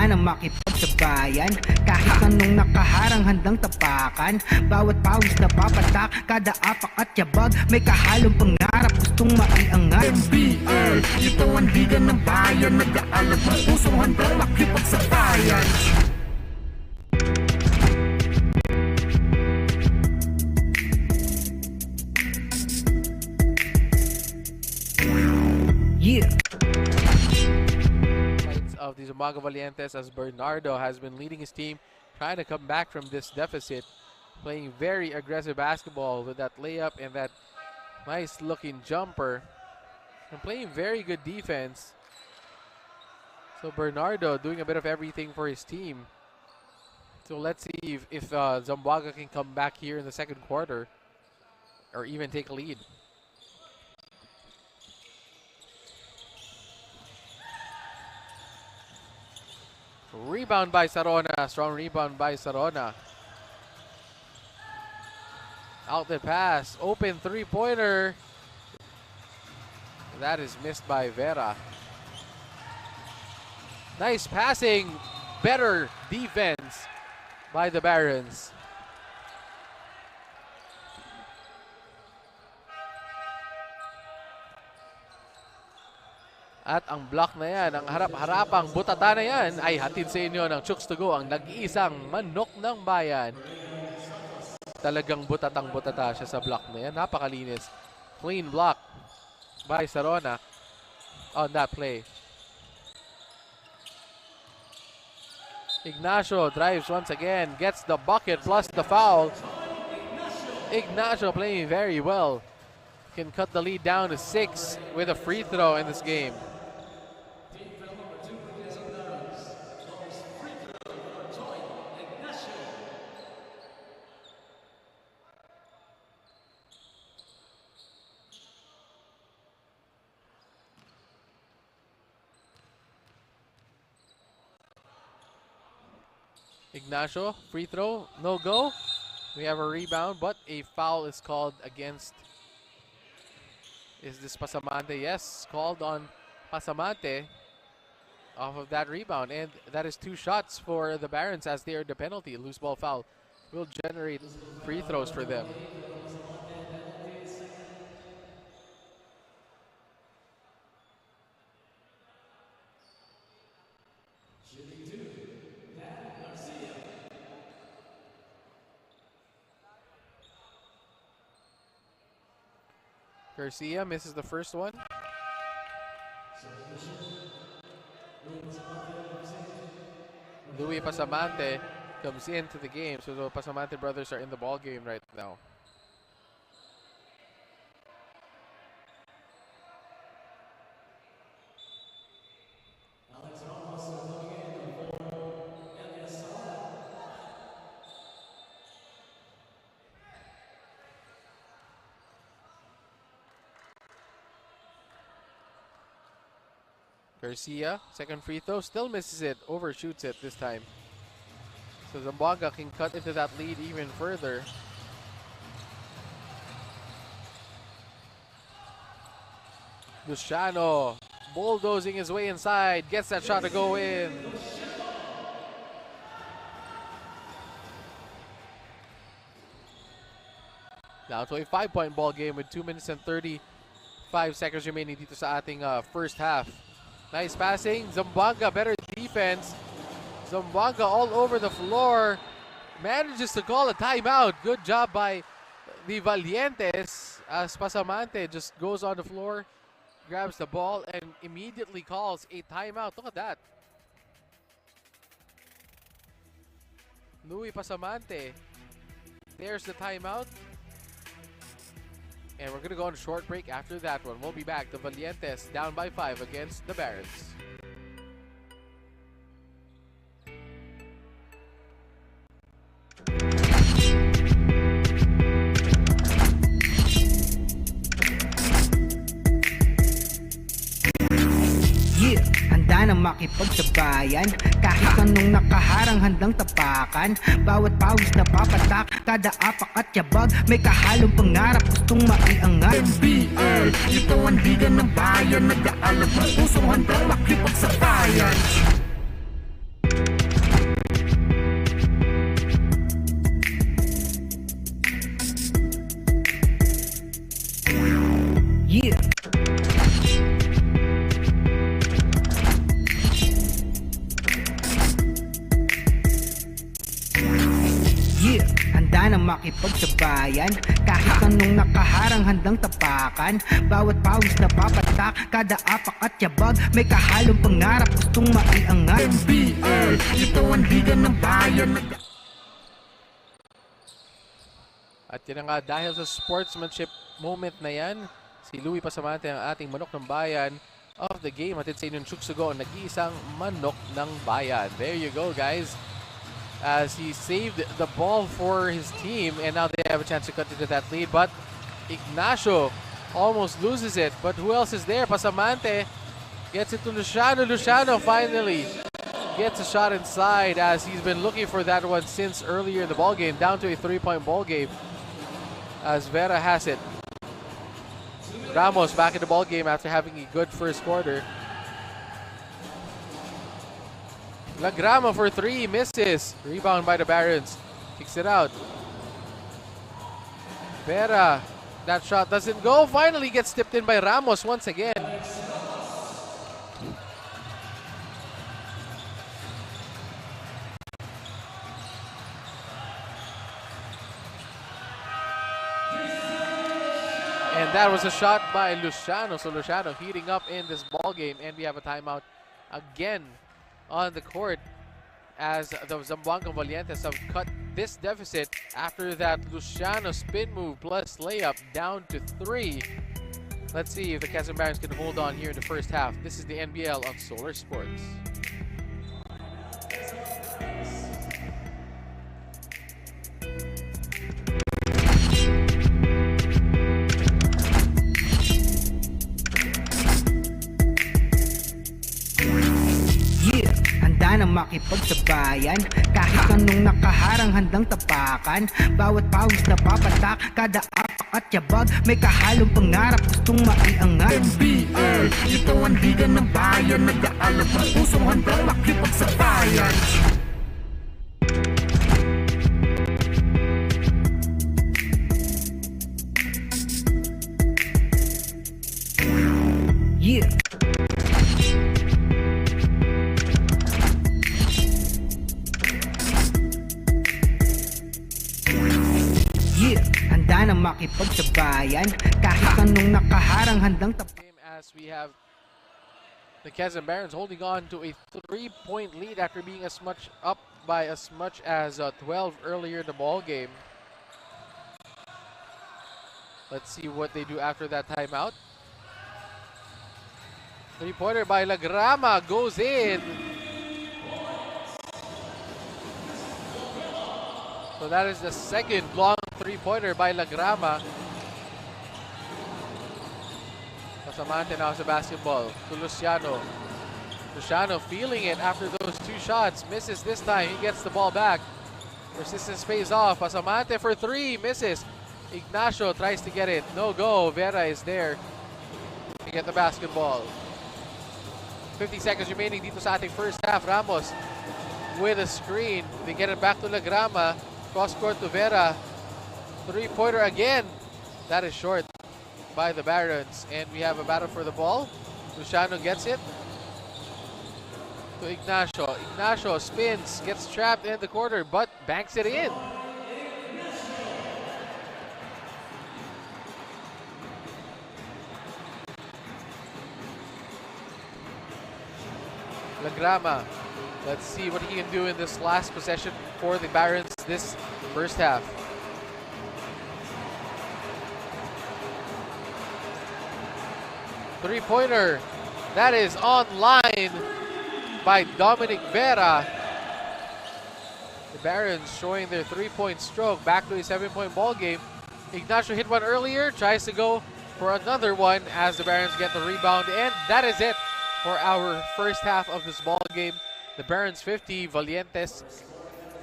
Na makipagsabayan. Kahit anong nakaharang handang tapakan. Bawat pawis na papatak, kada apak at yabag. May kahalong pangarap, gustong maiangat. NBL, ito ang liga ng bayan. Nag-aalab ang pusong handang makipagsabayan. Zamboanga Valientes, as Bernardo has been leading his team, trying to come back from this deficit, playing very aggressive basketball with that layup and that nice looking jumper, and playing very good defense. So Bernardo doing a bit of everything for his team. So let's see if Zamboanga can come back here in the second quarter or even take a lead. Rebound by Sarona. Strong rebound by Sarona. Out the pass. Open three-pointer. That is missed by Vera. Nice passing. Better defense by the Barons. At ang block na yan, ang harap-harapang butata na yan ay hatid sa inyo ng Chooks-to-Go, ang nag-iisang manok ng bayan. Talagang butatang-butata siya sa block na yan. Napakalinis. Clean block by Sarona on that play. Ignacio drives once again, gets the bucket plus the foul. Ignacio playing very well. Can cut the lead down to 6 with a free throw in this game. Ignacio, free throw, no go. We have a rebound, but a foul is called against. Is this Pasamante? Yes, called on Pasamante off of that rebound. And that is 2 shots for the Barons as they are the penalty. Loose ball foul will generate free throws for them. Garcia misses the first one. Louis Pasamante comes into the game, so the Pasamante brothers are in the ball game right now. Garcia, second free throw, still misses it, overshoots it this time. So Zamboanga can cut into that lead even further. Luciano bulldozing his way inside, gets that shot to go in. Now to a 5-point ball game with 2 minutes and 35 seconds remaining dito sa ating first half. Nice passing. Zamboanga, better defense. Zamboanga all over the floor. Manages to call a timeout. Good job by the Valientes as Pasamante just goes on the floor, grabs the ball, and immediately calls a timeout. Look at that. Louis Pasamante. There's the timeout. And we're going to go on a short break after that one. We'll be back. The Valientes down by 5 against the Barons. Yeah, handa na makipagsabayan. Kahit anong nakaharang handang tapakan. Bawat pawis na papatak, kada apak at yabag, may kahalong pangarap gustong maiangat. NBL, ito ang liga ng bayan, nag-aalab ng pusong handang makipagsabayan. Yeah. handa na makipagsabayan. Kahit anong nakaharang handang tapakan. Bawat pawis na papatak, kada apak at yabag, may kahalong pangarap gustong maiangat. NBL, ito ang liga ng bayan. At yun nga, dahil sa sportsmanship moment na yan, si Louie Pasamante ang ating manok ng bayan of the game. Hatid sa inyong Chooks-to-Go, nag-iisang manok ng bayan. There you go, guys. As he saved the ball for his team, and now they have a chance to cut into that lead. But Ignacio almost loses it. But who else is there? Pasamante gets it to Luciano. Luciano finally gets a shot inside, as he's been looking for that one since earlier in the ball game. Down to a 3-point ball game as Vera has it. Ramos back in the ball game after having a good first quarter. Lagrama for three, misses. Rebound by the Barons. Kicks it out. Vera, that shot doesn't go. Finally gets tipped in by Ramos once again. And that was a shot by Luciano. So Luciano heating up in this ball game, and we have a timeout again on the court as the Zamboanga Valientes have cut this deficit after that Luciano spin move plus layup down to 3. Let's see if the Quezon Barons can hold on here in the first half. This is the NBL on Solar Sports. Na makipagsabayan. Kahit anong nakaharang handang tapakan. Bawat pawis na papatak, kada apak at yabag, may kahalong pangarap gustong maiangat. NBL, ito ang liga ng bayan. Nag-aalab ang pusong handang makipagsabayan. Yeah. Handa na makipagsabayan. Kahit anong nakaharang handang as we have the Quezon Barons holding on to a 3-point lead after being as much up by as much as 12 earlier in the ball game. Let's see what they do after that timeout. 3-pointer by Lagrama goes in. So that is the second long 3-pointer by Lagrama. Pasamante now sa basketball to Luciano. Luciano feeling it after those two shots. Misses this time. He gets the ball back. Persistence pays off. Pasamante for three. Misses. Ignacio tries to get it. No go. Vera is there to get the basketball. 50 seconds remaining dito sa ating first half. Ramos with a screen. They get it back to Lagrama. Cross court to Vera. 3-pointer again. That is short by the Barons. And we have a battle for the ball. Luciano gets it to Ignacio. Ignacio spins, gets trapped in the corner, but banks it in. Lagrama. Let's see what he can do in this last possession for the Barons this first half. Three-pointer. That is online by Dominic Vera. The Barons showing their 3-point stroke. Back to a 7-point ball game. Ignacio hit one earlier. Tries to go for another one as the Barons get the rebound. And that is it for our first half of this ball game. The Barons 50, Valientes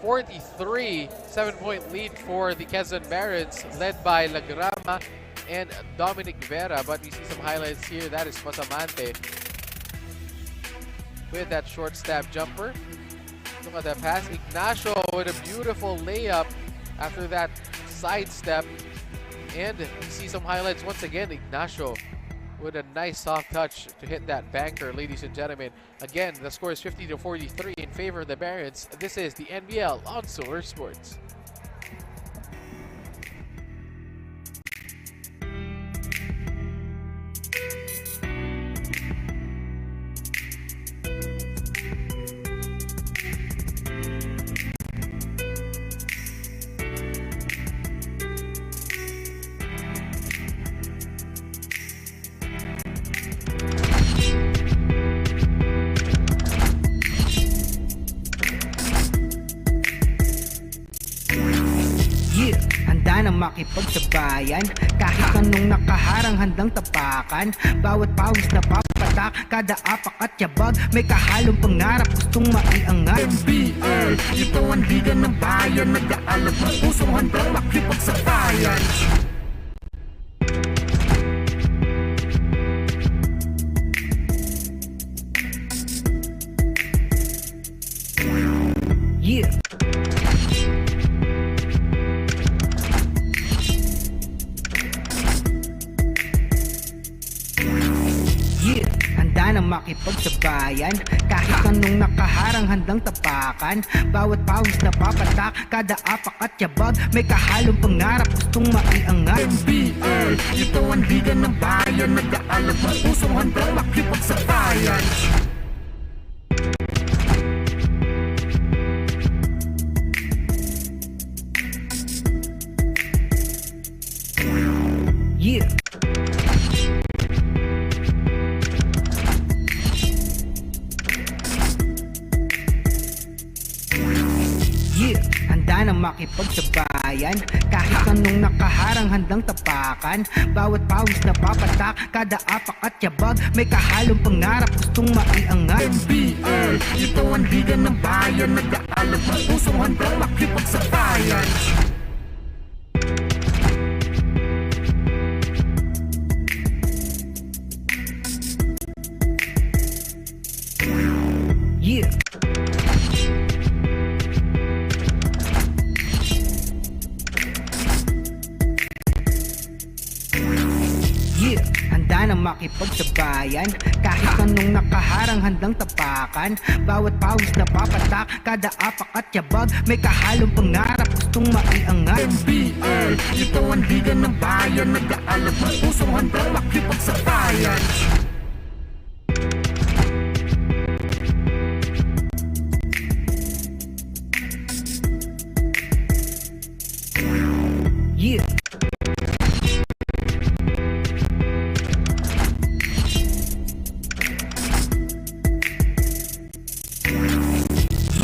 43. 7-point lead for the Quezon Barons, led by Lagrama and Dominic Vera. But we see some highlights here. That is Pasamante with that short stab jumper. Look at that pass. Ignacio with a beautiful layup after that sidestep. And we see some highlights once again. Ignacio with a nice soft touch to hit that banker, ladies and gentlemen. Again, the score is 50-43 in favor of the Barons. This is the NBL on Solar Sports. makipagsabayan. Kahit anong nakaharang handang tapakan. Bawat pawis na papatak, kada apak at yabag, may kahalong pangarap gustong maiangat. NBL, ito ang liga ng bayan, nag-aalab ng pusong handang makipagsabayan. Yeah. Yeah, handa na makipagsabayan. Kahit anong nakaharang handang tapakan. Bawat pawis na papatak, kada apak at yabag, may kahalong pangarap gustong maiangat. NBL, ito ang liga ng bayan, nag-aalab ng pusong handang makipagsabayan. Yeah. Yeah, handa na makipagsabayan. Kahit anong nakaharang handang tapakan. Bawat pawis na papatak, kada apak at yabag, may kahalong pangarap gustong maiangat. NBL, ito ang liga ng bayan, nag-aalab ng pusong handang makipagsabayan. Yeah. Yeah, handa na makipagsabayan. Kahit anong nakaharang handang tapakan. Bawat pawis na papatak, kada apak at yabag, may kahalong pangarap gustong maiangat. NBL, ito ang liga ng bayan, nag-aalab ng pusong handang makipagsabayan. Yeah.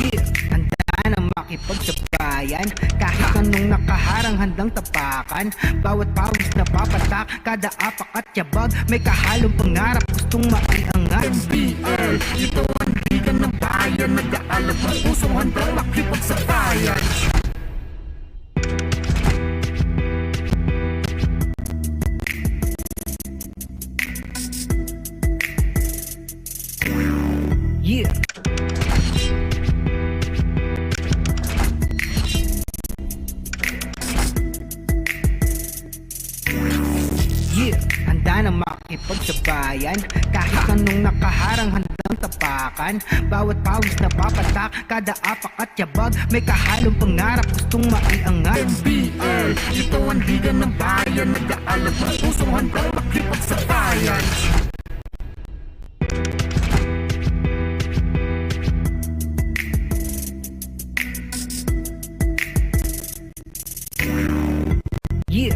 Yeah, handa na makipagsabayan. Kahit anong nakaharang handang tapakan. Bawat pawis na papatak, kada apak at yabag, may kahalong pangarap gustong maiangat. NBL, ito ang liga ng bayan, nag-aalab ng pusong handang makipagsabayan. Yeah. Yeah, handa na makipagsabayan. Kahit anong nakaharang handang tapakan. Bawat pawis na papatak, kada apak at yabag, may kahalong pangarap gustong maiangat. NBL, ito ang liga ng bayan, nag-aalab ng pusong handang makipagsabayan. Yeah.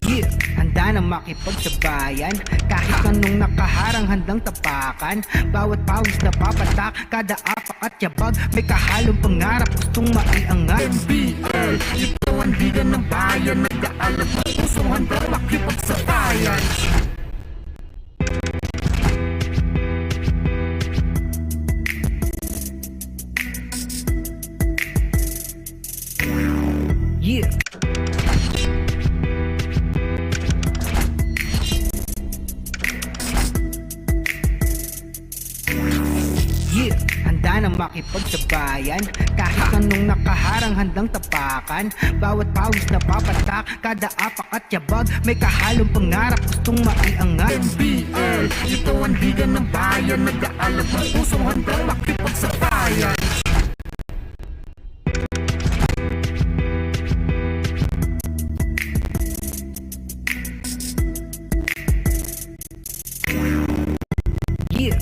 Yeah, handa na makipagsabayan. Kahit anong nakaharang handang tapakan. Bawat pawis na papatak, kada apak at yabag, may kahalong pangarap gustong maiangat. NBL, ito ang liga ng bayan, nag-aalab ng pusong handang makipagsabayan. Yeah. Yeah, handa na makipagsabayan. Kahit anong nakaharang handang tapakan. Bawat pawis na papatak, kada apak at yabag, may kahalong pangarap gustong maiangat. NBL, ito ang liga ng bayan, nag-aalab ng pusong handang makipagsabayan. Yeah.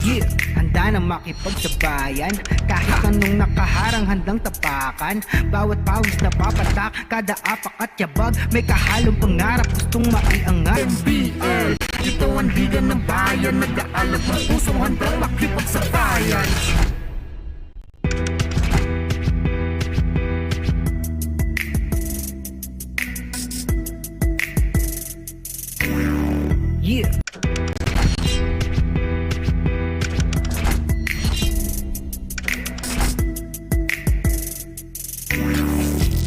Yeah, handa na makipagsabayan. Kahit anong nakaharang handang tapakan. Bawat pawis na papatak, kada apak at yabag, may kahalong pangarap gustong maiangat. NBL, ito ang liga ng bayan, nag-aalab ng pusong handang makipagsabayan. Yeah.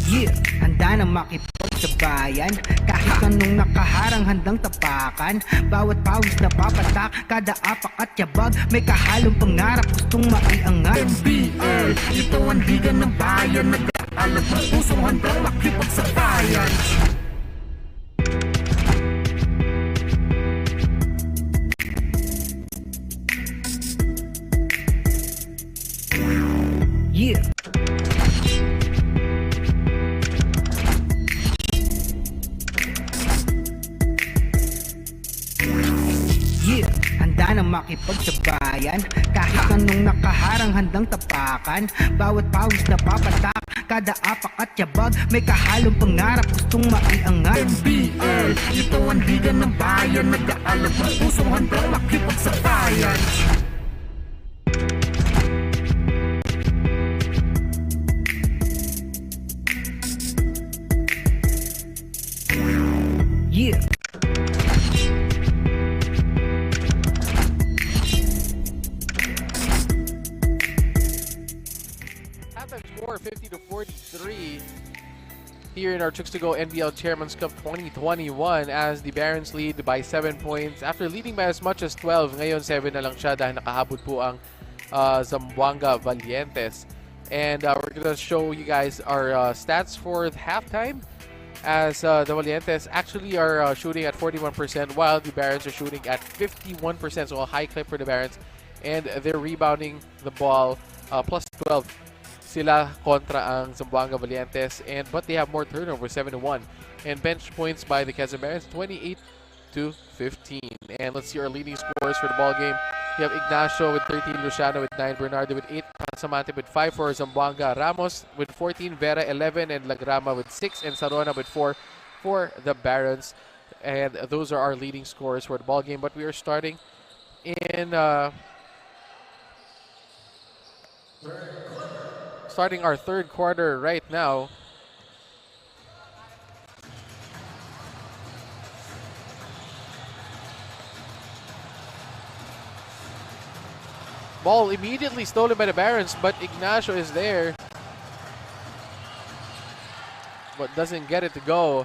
Yeah, handa na makipagsabayan. Kahit anong nakaharang handang tapakan. Bawat pawis na papatak, kada apak at yabag, may kahalong pangarap gustong maiangat. NBL, ito ang liga ng bayan, nag-aalab ng pusong handang makipagsabayan. Yeah. Yeah, handa na makipagsabayan. Kahit anong nakaharang handang tapakan. Bawat pawis na papatak, kada apak at yabag, may kahalong pangarap gustong maiangat. NBL, ito ang liga ng bayan, nag-aalab ng pusong handang makipagsabayan. Yeah. Halftime score 50-43 here in our Chooks-to-Go NBL Chairman's Cup 2021 as the Barons lead by 7 points. After leading by as much as 12, ngayon 7 na lang siya dahil nakahabot po ang Zamboanga Valientes. And we're going to show you guys our stats for the halftime, as the Valientes actually are shooting at 41% while the Barons are shooting at 51%, so a high clip for the Barons, and they're rebounding the ball plus 12 sila kontra ang Zamboanga Valientes, but they have more turnover, 7-1, and bench points by the Quezon Barons 28-15. And let's see our leading scorers for the ball game. You have Ignacio with 13, Luciano with 9, Bernardo with 8, Casamante with 5 for Zamboanga, Ramos with 14, Vera 11, and Lagrama with 6, and Sarona with 4 for the Barons. And those are our leading scorers for the ball game. But we are starting in starting our third quarter right now. Ball immediately stolen by the Barons, but Ignacio is there, but doesn't get it to go.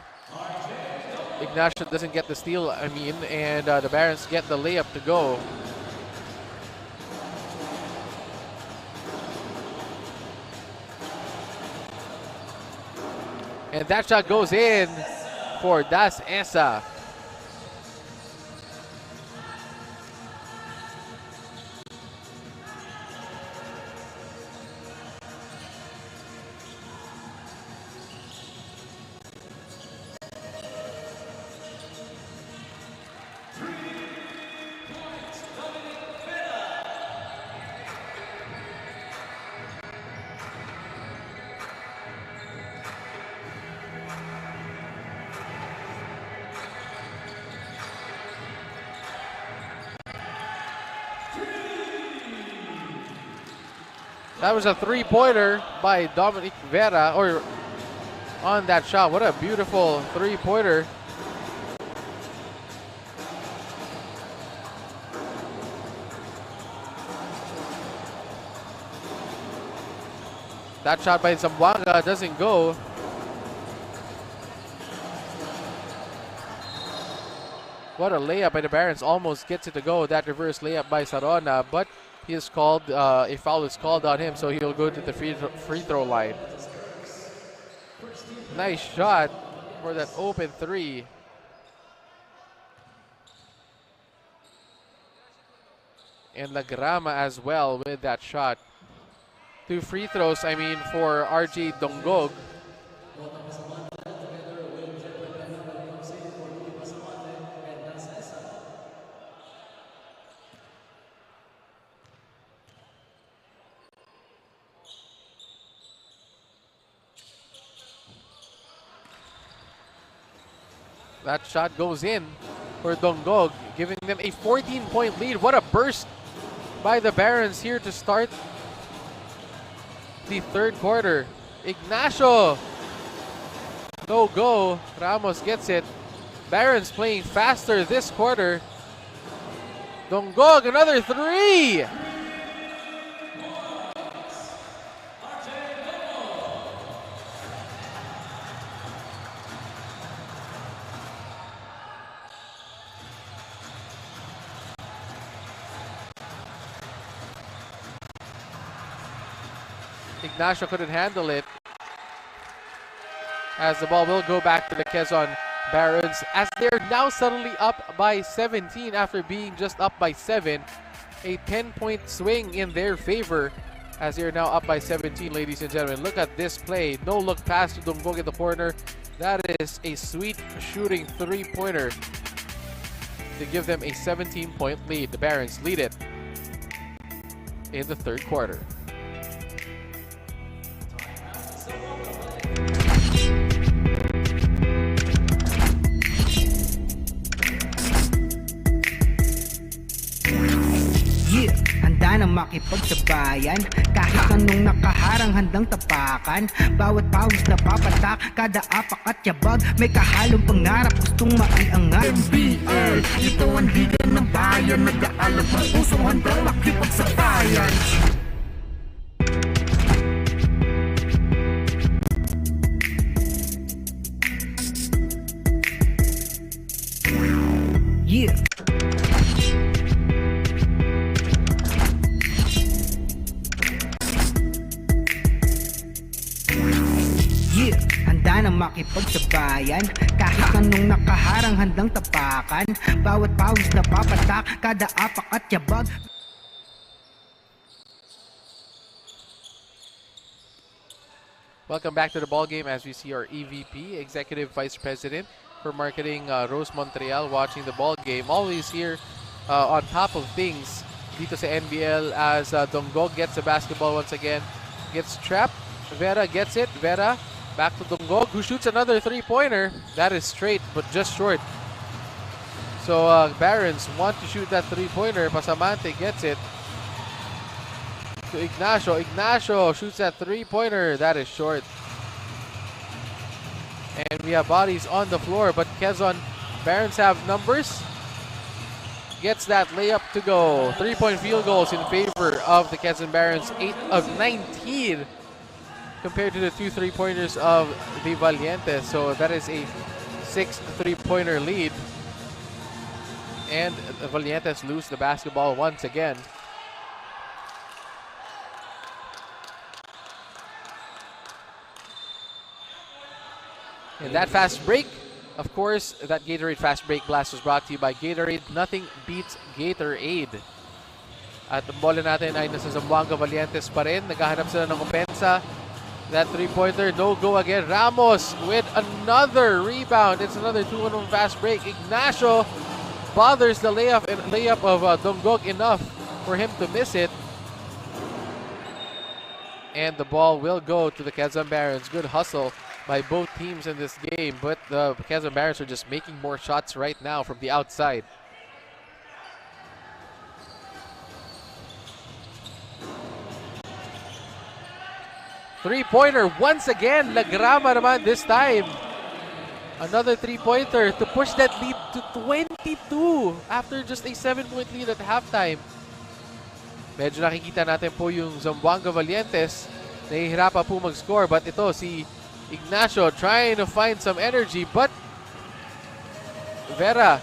Ignacio doesn't get the steal, and the Barons get the layup to go. And that shot goes in for Das Esa. That was a three-pointer by Dominic Vera, or on that shot. What a beautiful three-pointer. That shot by Zamboanga doesn't go. What a layup by the Barons. Almost gets it to go. That reverse layup by Sarona, but he is called, a foul is called on him, so he'll go to the free throw line. Nice shot for that open three. And Lagrama as well with that shot. 2 free throws, for RJ Dongog. That shot goes in for Donggog, giving them a 14-point lead. What a burst by the Barons here to start the third quarter. Ignacio, no go. Ramos gets it. Barons playing faster this quarter. Donggog, another three. Ignacio couldn't handle it, as the ball will go back to the Quezon Barons, as they're now suddenly up by 17 after being just up by 7. A 10-point swing in their favor, as they're now up by 17, ladies and gentlemen. Look at this play. No look pass to Donggog in the corner. That is a sweet shooting three-pointer to give them a 17-point lead. The Barons lead it in the third quarter. Handa na makipagsabayan, kahit anong nakaharang handang tapakan. Bawat pawis na papatak, kada apak at yabag, may kahalong pangarap gustong maiangat. NBL, ito ang liga ng bayan, nag-aalab ang pusong handang makipagsabayan. Yeah. Handa na makipagsabayan, kahit anong nakaharang handang tapakan. Bawat pawis na papatak, kada apak at yabag. Welcome back to the ball game, as we see our EVP, Executive Vice President for Marketing, Rose Montreal, watching the ball game. Always here on top of things dito sa NBL, as Donggog gets the basketball once again, gets trapped. Vera gets it. Vera back to Donggog, who shoots another three-pointer. That is straight, but just short. So Barons want to shoot that three-pointer. Pasamante gets it to Ignacio. Ignacio shoots that three-pointer. That is short. And we have bodies on the floor, but Quezon Barons have numbers. Gets that layup to go. 3-point field goals in favor of the Quezon Barons. 8 of 19 compared to the 2 3-pointers of the Valientes. So that is a 6 3-pointer lead. And the Valientes lose the basketball once again. And that fast break, of course, that Gatorade fast break blast was brought to you by Gatorade. Nothing beats Gatorade. At ang bola natin ay nasa Zamboanga Valientes pa rin. Naghahanap sila ng kumpensa. That three-pointer, no go again. Ramos with another rebound. It's another 2-on-1 fast break. Ignacio bothers the layup of Donggog enough for him to miss it. And the ball will go to the Quezon Barons. Good hustle by both teams in this game, but the Quezon Barons are just making more shots right now from the outside. Three-pointer once again. Lagrama naman this time. Another three-pointer to push that lead to 22 after just a 7-point lead at halftime. Medyo nakikita natin po yung Zamboanga Valientes. Nahihirapan po mag-score, but ito si Ignacio trying to find some energy, but Vera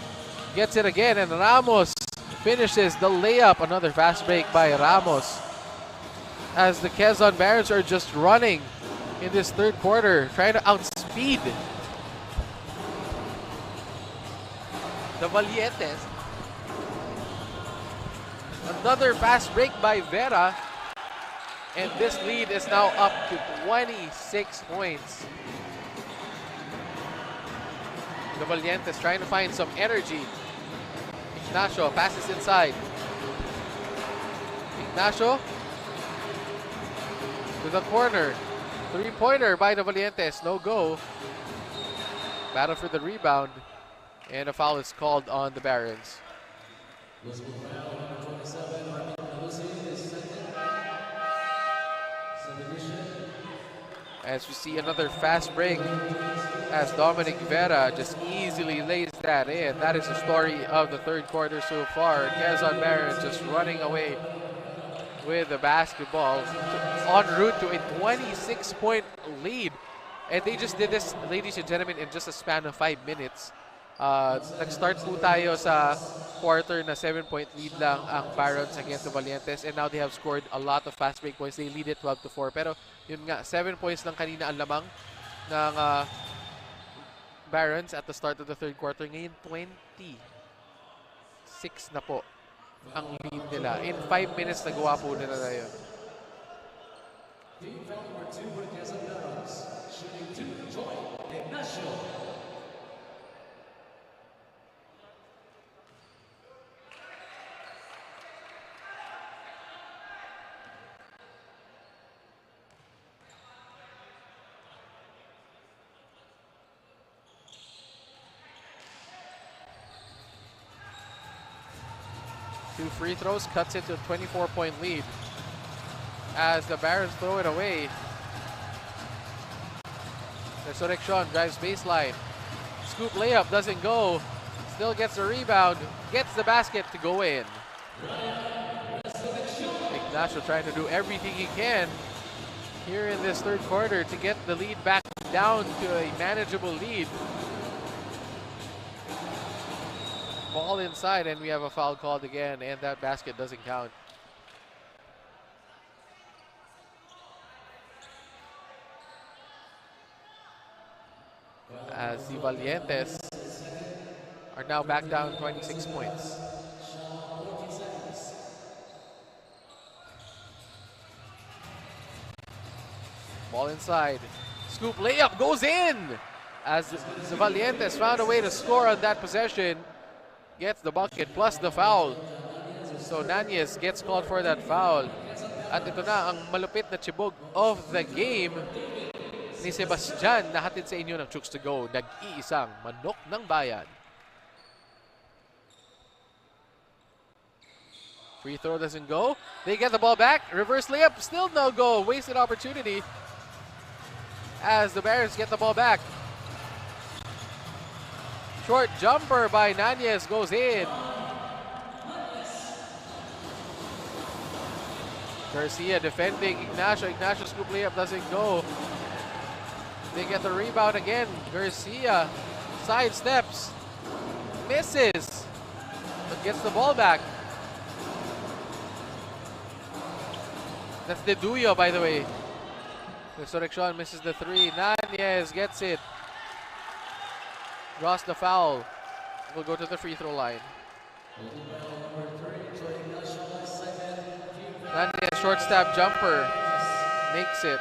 gets it again, and Ramos finishes the layup. Another fast break by Ramos, as the Quezon Barons are just running in this third quarter, trying to outspeed the Valientes. Another fast break by Vera, and this lead is now up to 26 points. The Valientes trying to find some energy. Ignacio passes inside. Ignacio to the corner. Three-pointer by the Valientes. No go. Battle for the rebound. And a foul is called on the Barons. As we see another fast break as Dominic Vera just easily lays that in. That is the story of the third quarter so far. Quezon Barons just running away with the basketball en route to a 26-point lead. And they just did this, ladies and gentlemen, in just a span of 5 minutes. Nag-start po tayo sa quarter na 7-point lead lang ang Barons against the Valientes, and now they have scored a lot of fast break points. They lead it 12-4. Pero yun nga, 7 points lang kanina ang lamang ng Barons at the start of the third quarter. Ngayon, 26 na po ang lead nila. In 5 minutes, nagawa po nila na yun. Team foul number 2 for Quezon Barons. Shooting 2, Joy Ignacio. Two free throws cuts it to a 24-point lead as the Barons throw it away. Resurrection drives baseline. Scoop layup doesn't go. Still gets a rebound. Gets the basket to go in. Ignacio trying to do everything he can here in this third quarter to get the lead back down to a manageable lead. Ball inside, and we have a foul called again, and that basket doesn't count. As the Valientes are now back down 26 points. Ball inside. Scoop layup goes in! As the Valientes found a way to score on that possession. Gets the bucket plus the foul. So Nanyes gets called for that foul. At ito na ang malupit na chibog of the game ni Sebastian na hatid sa inyo ng Chooks-to-Go. Nag-iisang manok ng bayan. Free throw doesn't go. They get the ball back. Reverse layup, still no go. Wasted opportunity as the Barons get the ball back. Short jumper by Nanyes goes in. Garcia defending Ignacio. Ignacio scoop layup doesn't go. They get the rebound again. Garcia sidesteps, misses, but gets the ball back. That's De Duyo, by the way. Resurrection misses the three. Nanyes gets it. Draws the foul. Will go to the free throw line. Nanyes short stab jumper. Makes it.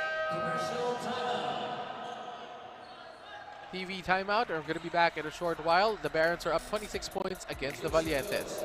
TV timeout. We're going to be back in a short while. The Barons are up 26 points against the Valientes.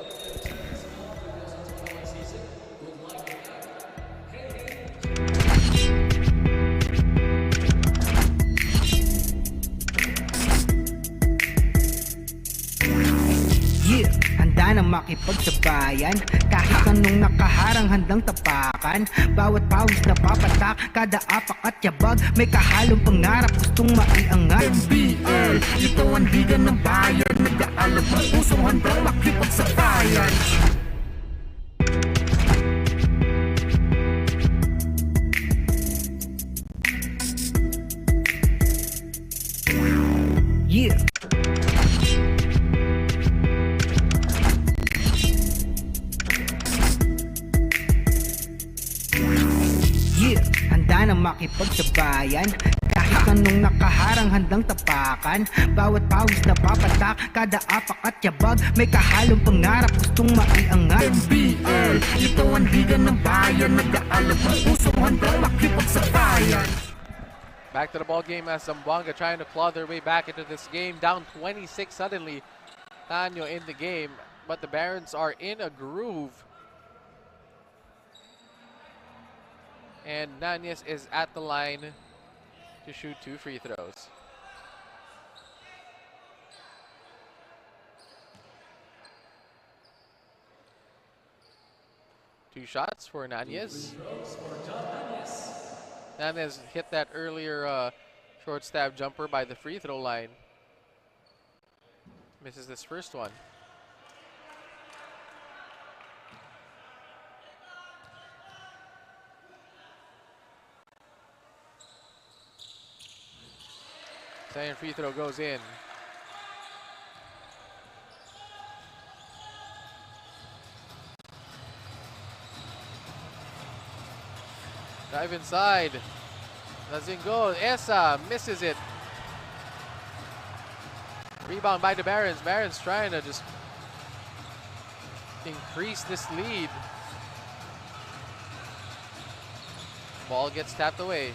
Handa na makipagsabayan kahit anong nakaharang handang tapakan. Bawat pawis na papatak, kada apak at yabag may kahalong pangarap gustong maiangat. NBL, ito ang liga ng bayan, nag-aalab ang pusong handang makipagsabayan. Yeah. Handa na makipagsabayan kahit anong nakaharang handang tapakan. Bawat pawis na papatak, kada apak at yabag may kahalong pangarap gustong maiangat. NBL, ito ang liga ng bayan, nag-aalab ang pusong handang makipagsabayan. Back to the ball game as Zamboanga trying to claw their way back into this game. Down 26 suddenly. Tanyo in the game, but the Barons are in a groove. And Nanyes is at the line to shoot 2 free throws. 2 shots for Nanyes. Nanyes hit that earlier short stab jumper by the free throw line. Misses this first one. Second free throw goes in. Drive inside. Doesn't go. Esa misses it. Rebound by the Barons. Barons trying to just increase this lead. Ball gets tapped away.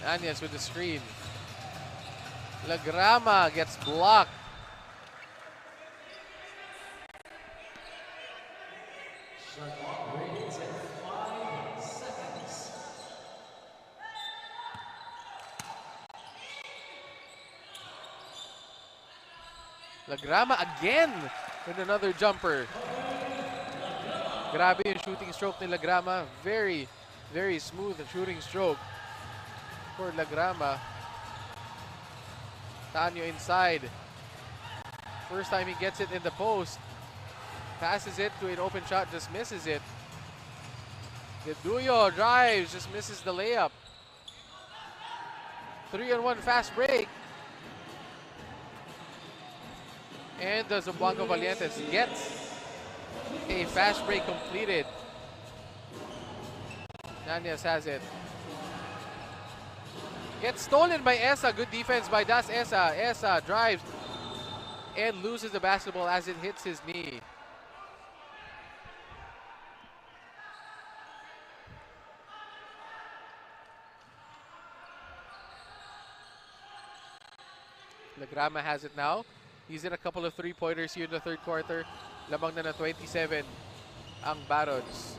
Nanyes with the screen. Lagrama gets blocked. Lagrama again with another jumper. Grabe yung shooting stroke ni Lagrama. Very, very smooth shooting stroke for Lagrama. Tanyo inside. First time he gets it in the post. Passes it to an open shot, just misses it. Geduyo drives, just misses the layup. 3-on-1 fast break. And the Zamboanga Valientes gets a fast break completed. Nanyes has it. Gets stolen by Esa. Good defense by Das Esa. Esa drives and loses the basketball as it hits his knee. Lagrama has it now. He's in a couple of three-pointers here in the third quarter. Lamang na 27 ang Barons.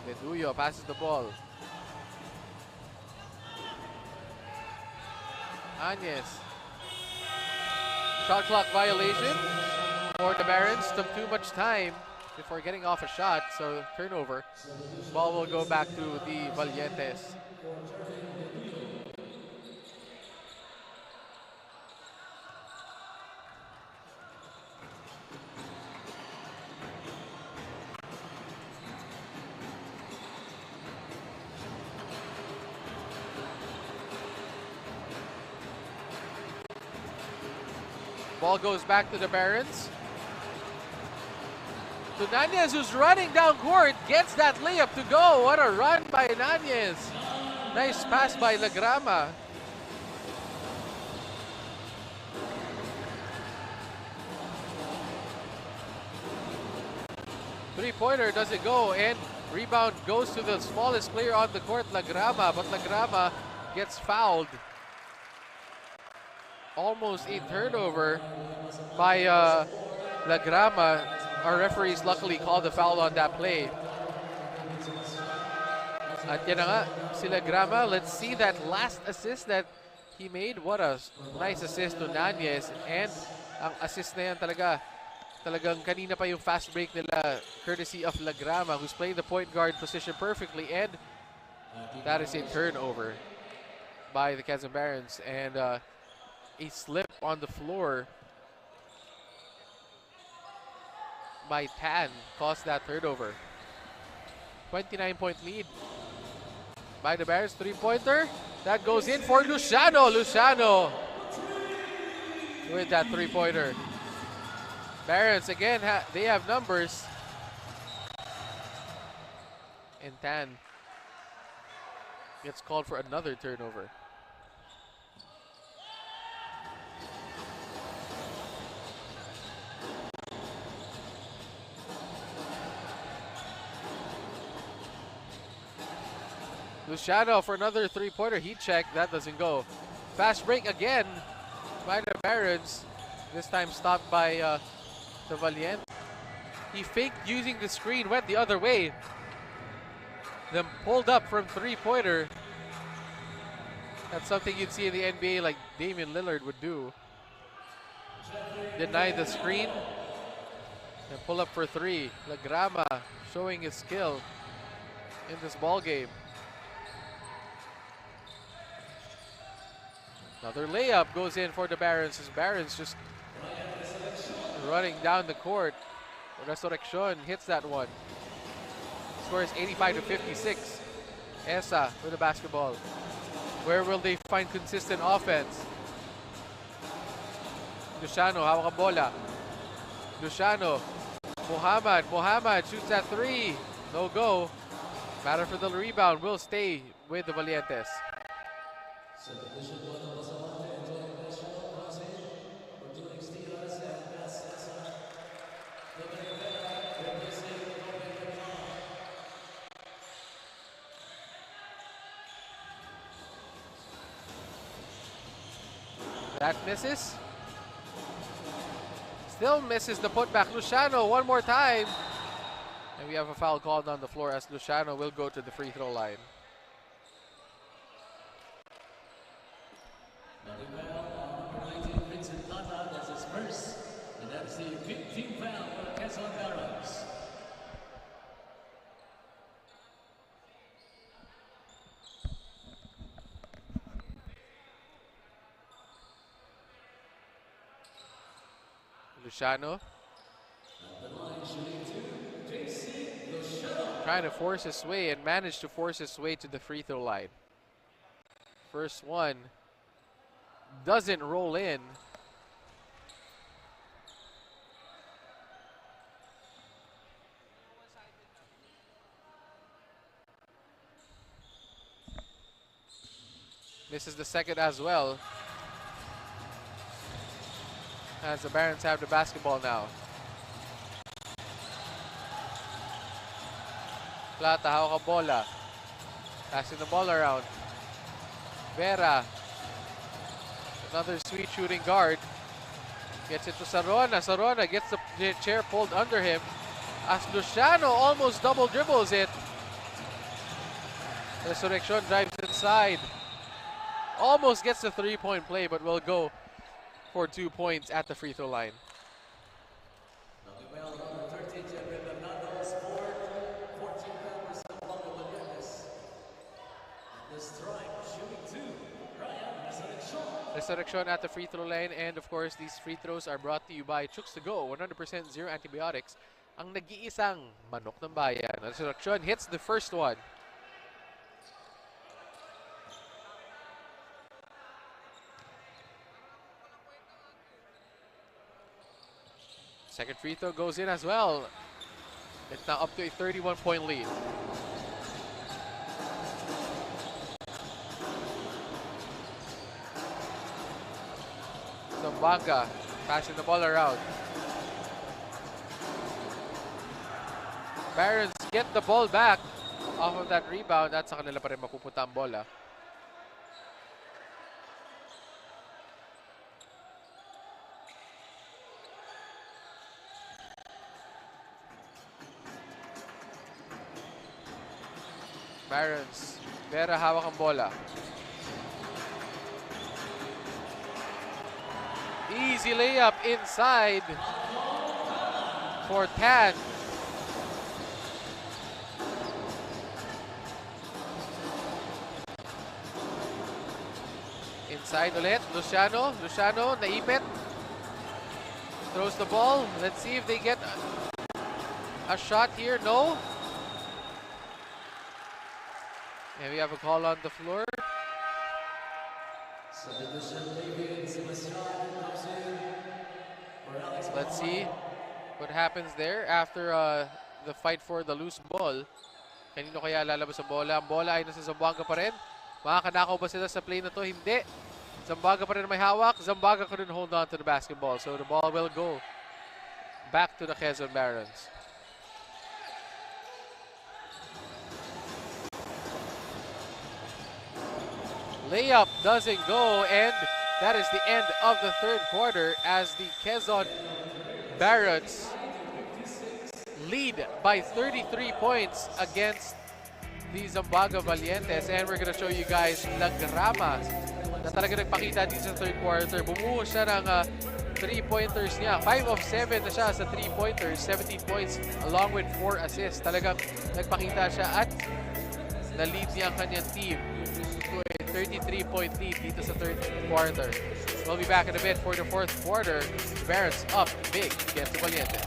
Geduyo passes the ball. Anyes. Shot clock violation for the Barons. Took too much time before getting off a shot, so turnover. Ball will go back to the Valientes. Ball goes back to the Barons. To Nanyes, who's running down court, gets that layup to go. What a run by Nanyes. Nice pass by Lagrama. Three-pointer doesn't go, and rebound goes to the smallest player on the court, Lagrama, but Lagrama gets fouled. Almost a turnover by Lagrama. Our referees luckily called the foul on that play. At yan na nga, si Lagrama. Let's see that last assist that he made. What a nice assist to Nanyes. And ang assist na yan talagang kanina pa yung fast break nila, courtesy of Lagrama, who's playing the point guard position perfectly. And that is a turnover by the Quezon Barons. And a slip on the floor by Tan caused that turnover. 29-point lead by the Barons. Three-pointer that goes in for Luciano. Luciano with that three-pointer. Barons again, they have numbers. And Tan gets called for another turnover. Luciano for another three-pointer. Heat check. That doesn't go. Fast break again by the Barons. This time stopped by the Valientes. He faked using the screen. Went the other way. them pulled up from three-pointer. That's something you'd see in the NBA like Damian Lillard would do. Deny the screen and pull up for three. Lagrama showing his skill in this ball game. Another layup goes in for the Barons as Barons just running down the court. Resurrection hits that one. Score is 85-56. Esa with the basketball. Where will they find consistent offense? Luciano, hawak ang bola. Luciano. Muhammad shoots at three. No go. Matter for the rebound will stay with the Valientes. That misses. Still misses the putback. Luciano one more time. And we have a foul called on the floor as Luciano will go to the free throw line. That's his first. And that's the 15th foul for Quezon Barons. Luciano trying to force his way and managed to force his way to the free throw line. First one doesn't roll in. Misses the second as well. As the Barons have the basketball now. Plata, hawak ang bola. Passing the ball around. Vera. Another sweet shooting guard. Gets it to Sarona. Sarona gets the chair pulled under him. As Luciano almost double dribbles it. Resurrection drives inside. Almost gets the three-point play, but will go for 2 points at the free throw line. Resurrection at the free throw line, and of course these free throws are brought to you by Chooks-to-Go, 100% zero antibiotics. Ang nag-iisang manok ng bayan. Resurrection hits the first one. Second free throw goes in as well. It's now up to a 31-point lead. Zamboanga passing the ball around. Barons get the ball back off of that rebound at sa kanila pa rin mapupunta ang bola. Barons, Vera hawak ang bola. Easy layup inside for Tan. Inside ulit, Luciano, naipit. Throws the ball. Let's see if they get a shot here. No. And we have a call on the floor. Let's see what happens there after the fight for the loose ball. Kanino kaya lalabas ang bola? Ang bola ay nasa Zamboanga pa rin. Makakanakaw ba sila sa play na to? Hindi. Zamboanga pa rin may hawak. Zamboanga couldn't hold on to the basketball. So the ball will go back to the Quezon Barons. Layup doesn't go, and that is the end of the third quarter as the Quezon Barons lead by 33 points against the Zamboanga Valientes, and we're gonna show you guys Lagrama na talaga nagpakita dito sa third quarter. Bumuhos siya ng 3-pointers niya. 5 of 7 na siya sa 3-pointers, 17 points along with 4 assists. Talagang nagpakita siya at na-lead niya ang kanyang team to a 33-point lead dito sa third quarter. We'll be back in a bit for the fourth quarter. Barons up big against the Valientes.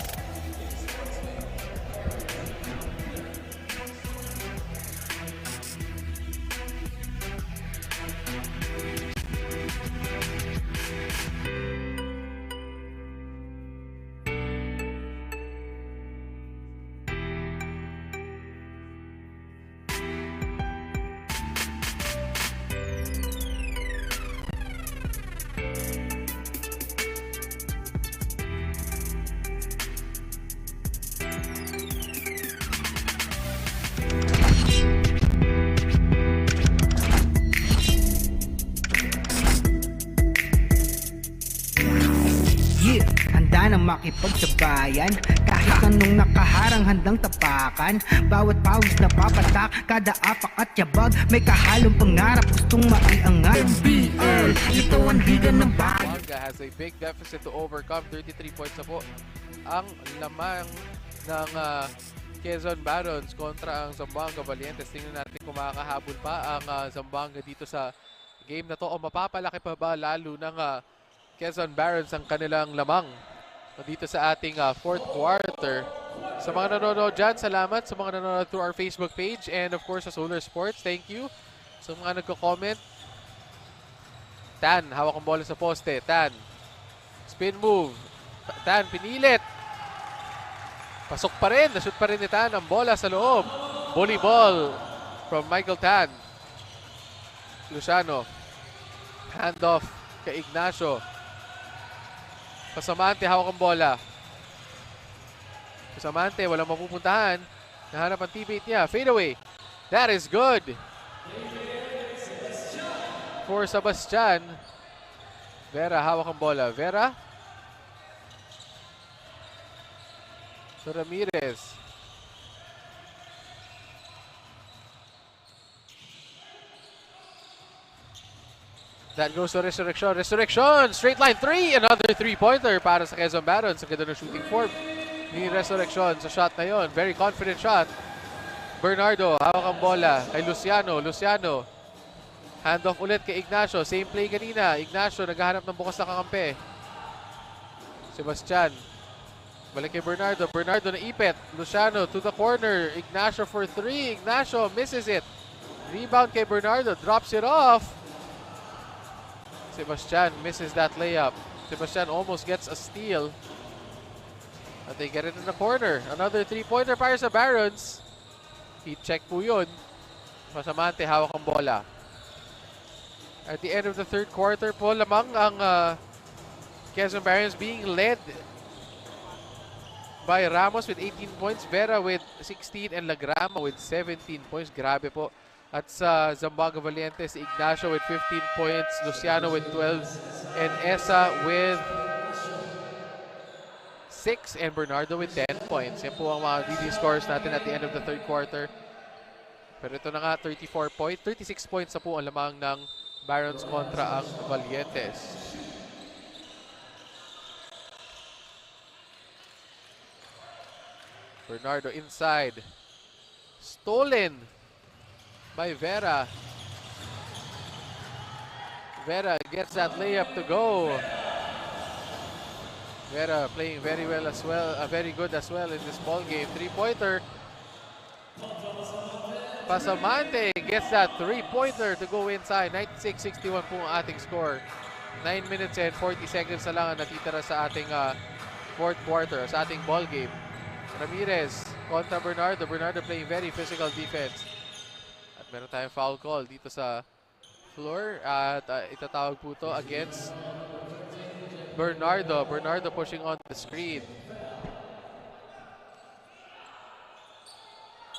Makipagsabayan kahit anong nakaharang handang tapakan. Bawat pawis na papatak, kada apak at yabag may kahalong pangarap gustong maiangat. NBL, ito ang liga ng bayan. Zamboanga has a big deficit to overcome. 33 points na po ang lamang ng Quezon Barons kontra ang Zamboanga Valientes. Tingnan natin kung makakahabol pa ang Zamboanga dito sa game na to o mapapalaki pa ba lalo ng Quezon Barons ang kanilang lamang dito sa ating fourth quarter. Sa mga nanonood dyan, salamat. Sa mga nanonood through our Facebook page and of course sa Solar Sports, thank you. Sa mga nagko-comment, Tan, hawak ang bola sa poste. Tan, spin move. Tan, pinilit. Pasok pa rin. Nashoot pa rin ni Tan ang bola sa loob. Volleyball from Michael Tan. Luciano. Handoff kay Ignacio. Pasamante, hawak ang bola. Pasamante, walang mapupuntahan. Nahanap ang teammate niya. Fade away. That is good. For Sebastian. Vera, hawak ang bola. Vera. So Ramirez. That goes to Resurrection. Resurrection! Straight line 3! Another 3-pointer para sa Quezon Barons. Ang ganda ng shooting form ni Resurrection sa shot na yon. Very confident shot. Bernardo, hawak ang bola kay Luciano. Luciano. Handoff ulit kay Ignacio. Same play kanina. Ignacio naghahanap ng bukas na kakampi. Sebastian. Balik kay Bernardo. Bernardo na ipet. Luciano to the corner. Ignacio for 3. Ignacio misses it. Rebound kay Bernardo. Drops it off. Sebastian misses that layup. Sebastian almost gets a steal. But they get it in the corner. Another 3-pointer para sa Barons. Heat check po yun. Pasamante, hawak ang bola. At the end of the third quarter po, lamang ang Quezon Barons being led by Ramos with 18 points, Vera with 16, and Lagrama with 17 points. Grabe po. At sa Zamboanga Valientes, Ignacio with 15 points, Luciano with 12, and Esa with 6, and Bernardo with 10 points. Yan po ang mga leading scores natin at the end of the third quarter. Pero ito na nga, 36 points na po ang lamang ng Barons kontra ang Valientes. Bernardo inside. Stolen by Vera. Vera gets that layup to go. Vera playing very well as well, very good as well in this ball game. 3-pointer. Pasamante gets that 3-pointer to go inside. 96-61 po ang ating score. 9 minutes and 40 seconds na lang ang natitira sa ating fourth quarter, sa ating ball game. Ramirez kontra Bernardo. Bernardo playing very physical defense. Meron tayong foul call dito sa floor at itatawag po ito against Bernardo. Bernardo pushing on the screen.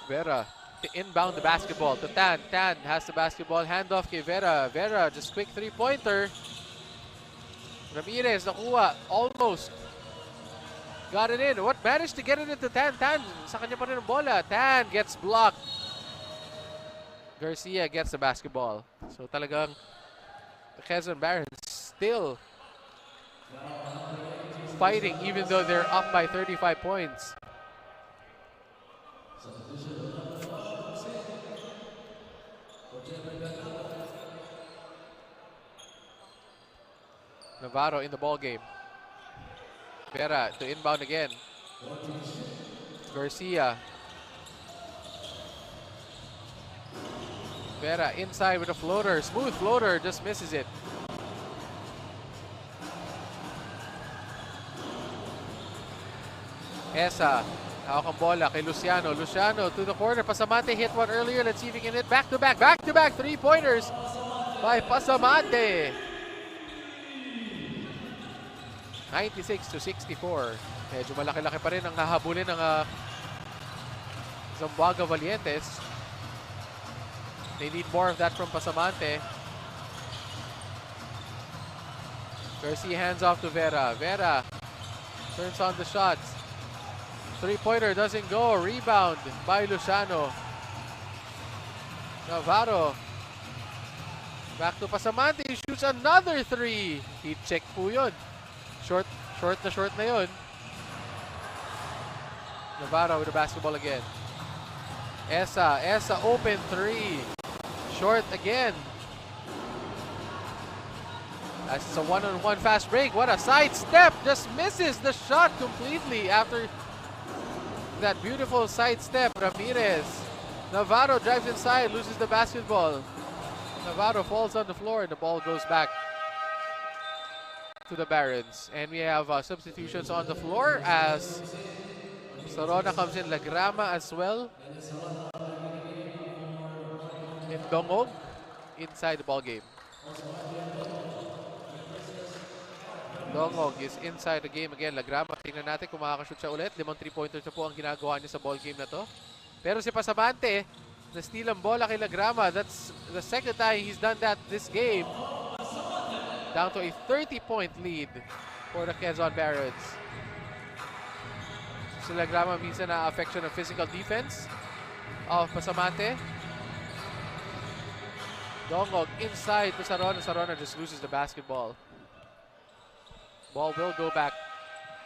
Vera to inbound the basketball to Tan. Tan has the basketball. Handoff kay Vera. Vera just quick 3-pointer. Ramirez nakuha. Almost. Got it in. What managed to get it into Tan? Tan sa kanya pa rin ang bola. Tan gets blocked Garcia gets the basketball. So talagang the Quezon Barons still fighting even though they're up by 35 points. Navarro in the ball game. Vera to inbound again. Garcia. Vera inside with a floater. Smooth floater, just misses it. Esa. Hawak ang bola kay Luciano. Luciano to the corner. Pasamante hit one earlier. Let's see if he can hit back-to-back. Back-to-back three-pointers by Pasamante. 96-64. Medyo malaki-laki pa rin ang hahabulin ng Zamboanga Valientes. They need more of that from Pasamante. Garcia hands off to Vera. Vera turns on the shots. Three-pointer doesn't go. Rebound by Luciano. Navarro. Back to Pasamante. He shoots another three. Heat check po yun. Short na yun. Navarro with the basketball again. Esa open three. Short again. That's a one-on-one fast break. What a sidestep. Just misses the shot completely after that beautiful sidestep. Ramirez. Navarro drives inside, loses the basketball. Navarro falls on the floor and the ball goes back to the Barons. And we have substitutions on the floor as Sarona comes in, Lagrama as well. And Dongog inside the ball game. Dongog is inside the game again. Lagrama, tingnan natin kung makakashoot siya ulit. 5 3-pointers na po ang ginagawa niya sa ball game na to. Pero si Pasamante, na-steal ang bola kay Lagrama. That's the second time he's done that this game. Down to a 30-point lead for the Quezon Barons. Si Lagrama minsan na-affection ng physical defense of Pasamante. Dongog inside to Sarona. Sarona just loses the basketball. Ball will go back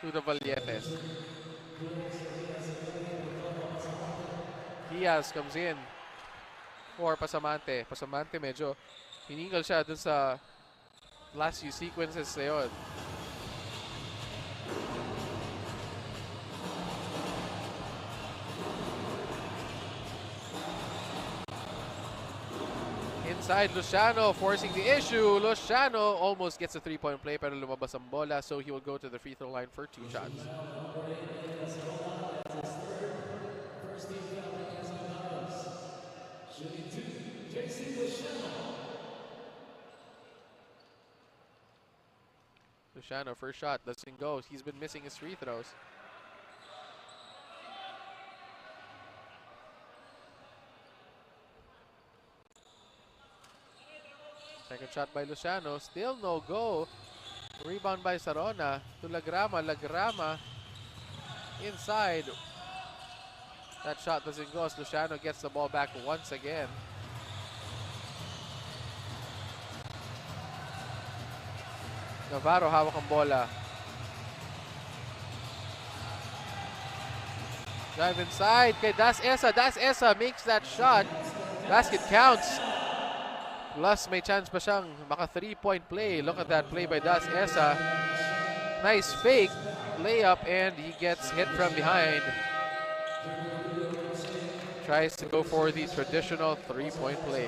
to the Valientes. Diaz comes in for Pasamante. Pasamante medyo hiningal siya dun sa last few sequences na yun. Inside, Luciano forcing the issue. Luciano almost gets a three-point play pero lumabas ang bola, so he will go to the free throw line for 2 shots. Luciano, first shot, doesn't go. He's been missing his free throws. Second shot by Luciano, still no go. Rebound by Sarona to Lagrama. Lagrama inside. That shot doesn't go as Luciano gets the ball back once again. Navarro hawak ang bola. Drive inside kay Das Esa. Das Esa makes that shot. Basket counts. Plus may chance pa siyang maka 3-point play. Look at that play by Das Esa. Nice fake layup and he gets hit from behind. Tries to go for the traditional 3-point play.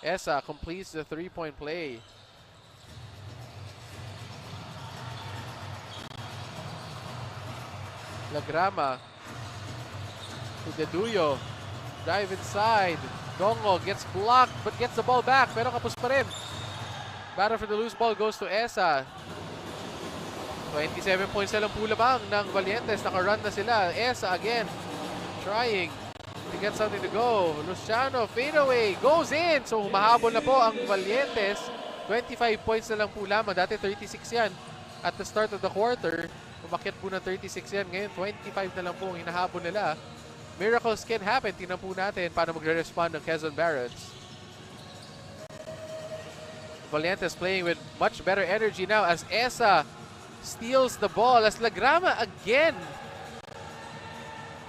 Esa completes the 3-point play. Lagrama to Deduyo. Drive inside. Dongo gets blocked but gets the ball back. Pero kapos pa rin. Battle for the loose ball goes to Esa. 27 points na lang po lamang ng Valientes. Naka-run na sila. Esa again, trying to get something to go. Luciano, fade away, goes in. So mahabol na po ang Valientes. 25 points na lang po lamang. Dati 36 yan at the start of the quarter. Umakyat po ng 36 yan. Ngayon 25 na lang po ang hinahabol nila. Miracles can happen. Tingnan po natin paano magre-respond ng Quezon Barons. Valientes playing with much better energy now as Esa steals the ball. As Lagrama again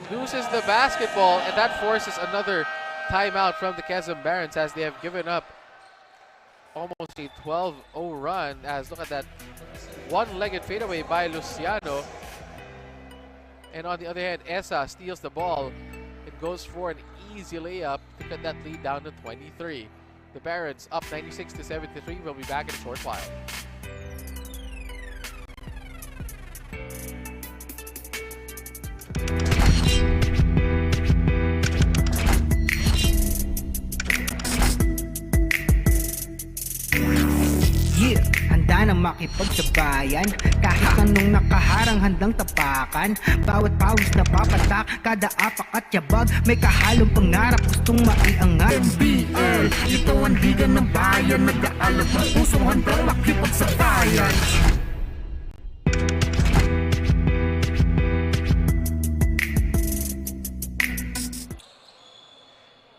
loses the basketball, and that forces another timeout from the Quezon Barons as they have given up almost a 12-0 run. As look at that one-legged fadeaway by Luciano. And on the other hand, Esa steals the ball and goes for an easy layup to cut that lead down to 23. The Barons up 96-73. We'll be back in a short while. Yeah, handa na makipagsabayan. Kahit anong nakaharang handang tapakan. Bawat pawis na papatak, kada apak at yabag. May kahalong pangarap, gustong maiangat. NBL, ito ang liga ng bayan. Nag-aalab ng pusong handang makipagsabayan.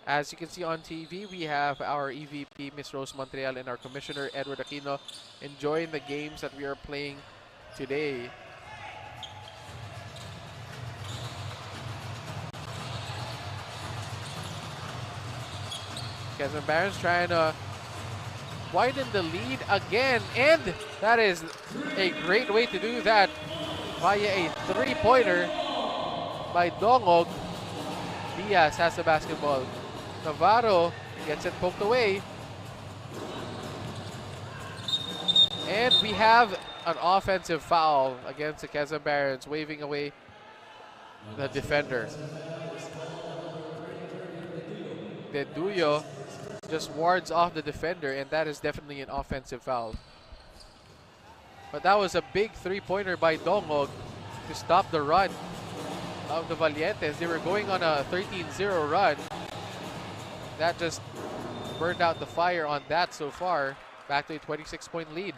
As you can see on TV, we have our EVP, Miss Rose Montreal, and our Commissioner, Edward Aquino, enjoying the games that we are playing today. Quezon Barons trying to widen the lead again, and that is a great way to do that via a three-pointer by Dongog. Diaz has the basketball. Navarro gets it poked away. And we have an offensive foul against the Quezon Barons, waving away the defender. Deduyo just wards off the defender, and that is definitely an offensive foul. But that was a big three-pointer by Dongog to stop the run of the Valientes. They were going on a 13-0 run. That just burned out the fire on that so far. Back to a 26-point lead.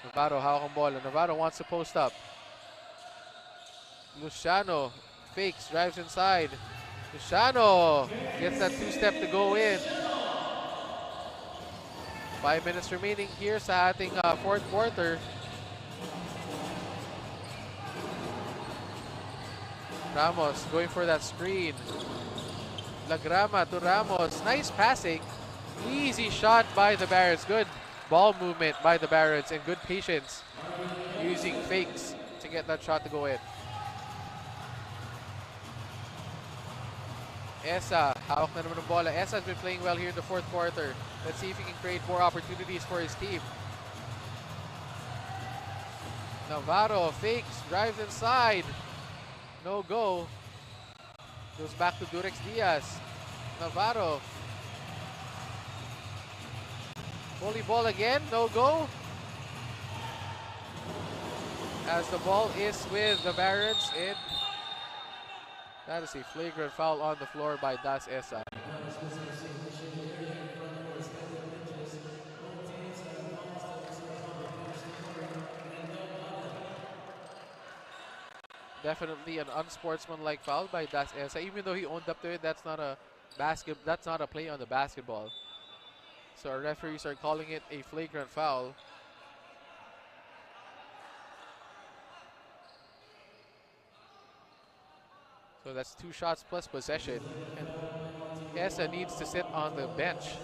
Navarro hawak ang bola. Navarro wants to post up. Luciano fakes, drives inside. Luciano gets that two-step to go in. 5 minutes remaining here sa ating fourth quarter. Ramos going for that screen. Lagrama to Ramos. Nice passing. Easy shot by the Barons. Good ball movement by the Barons and good patience using fakes to get that shot to go in. Esa, hawak na naman ng bola. Esa has been playing well here in the fourth quarter. Let's see if he can create more opportunities for his team. Navarro fakes, drives inside. No go. Goes back to Durex Diaz. Navarro. Volley ball again. No go. As the ball is with the Barons, and that is a flagrant foul on the floor by Das Esa. Definitely an unsportsmanlike foul by Das Esa. Even though he owned up to it, that's not a play on the basketball. So our referees are calling it a flagrant foul. So that's 2 shots plus possession. And Esa needs to sit on the bench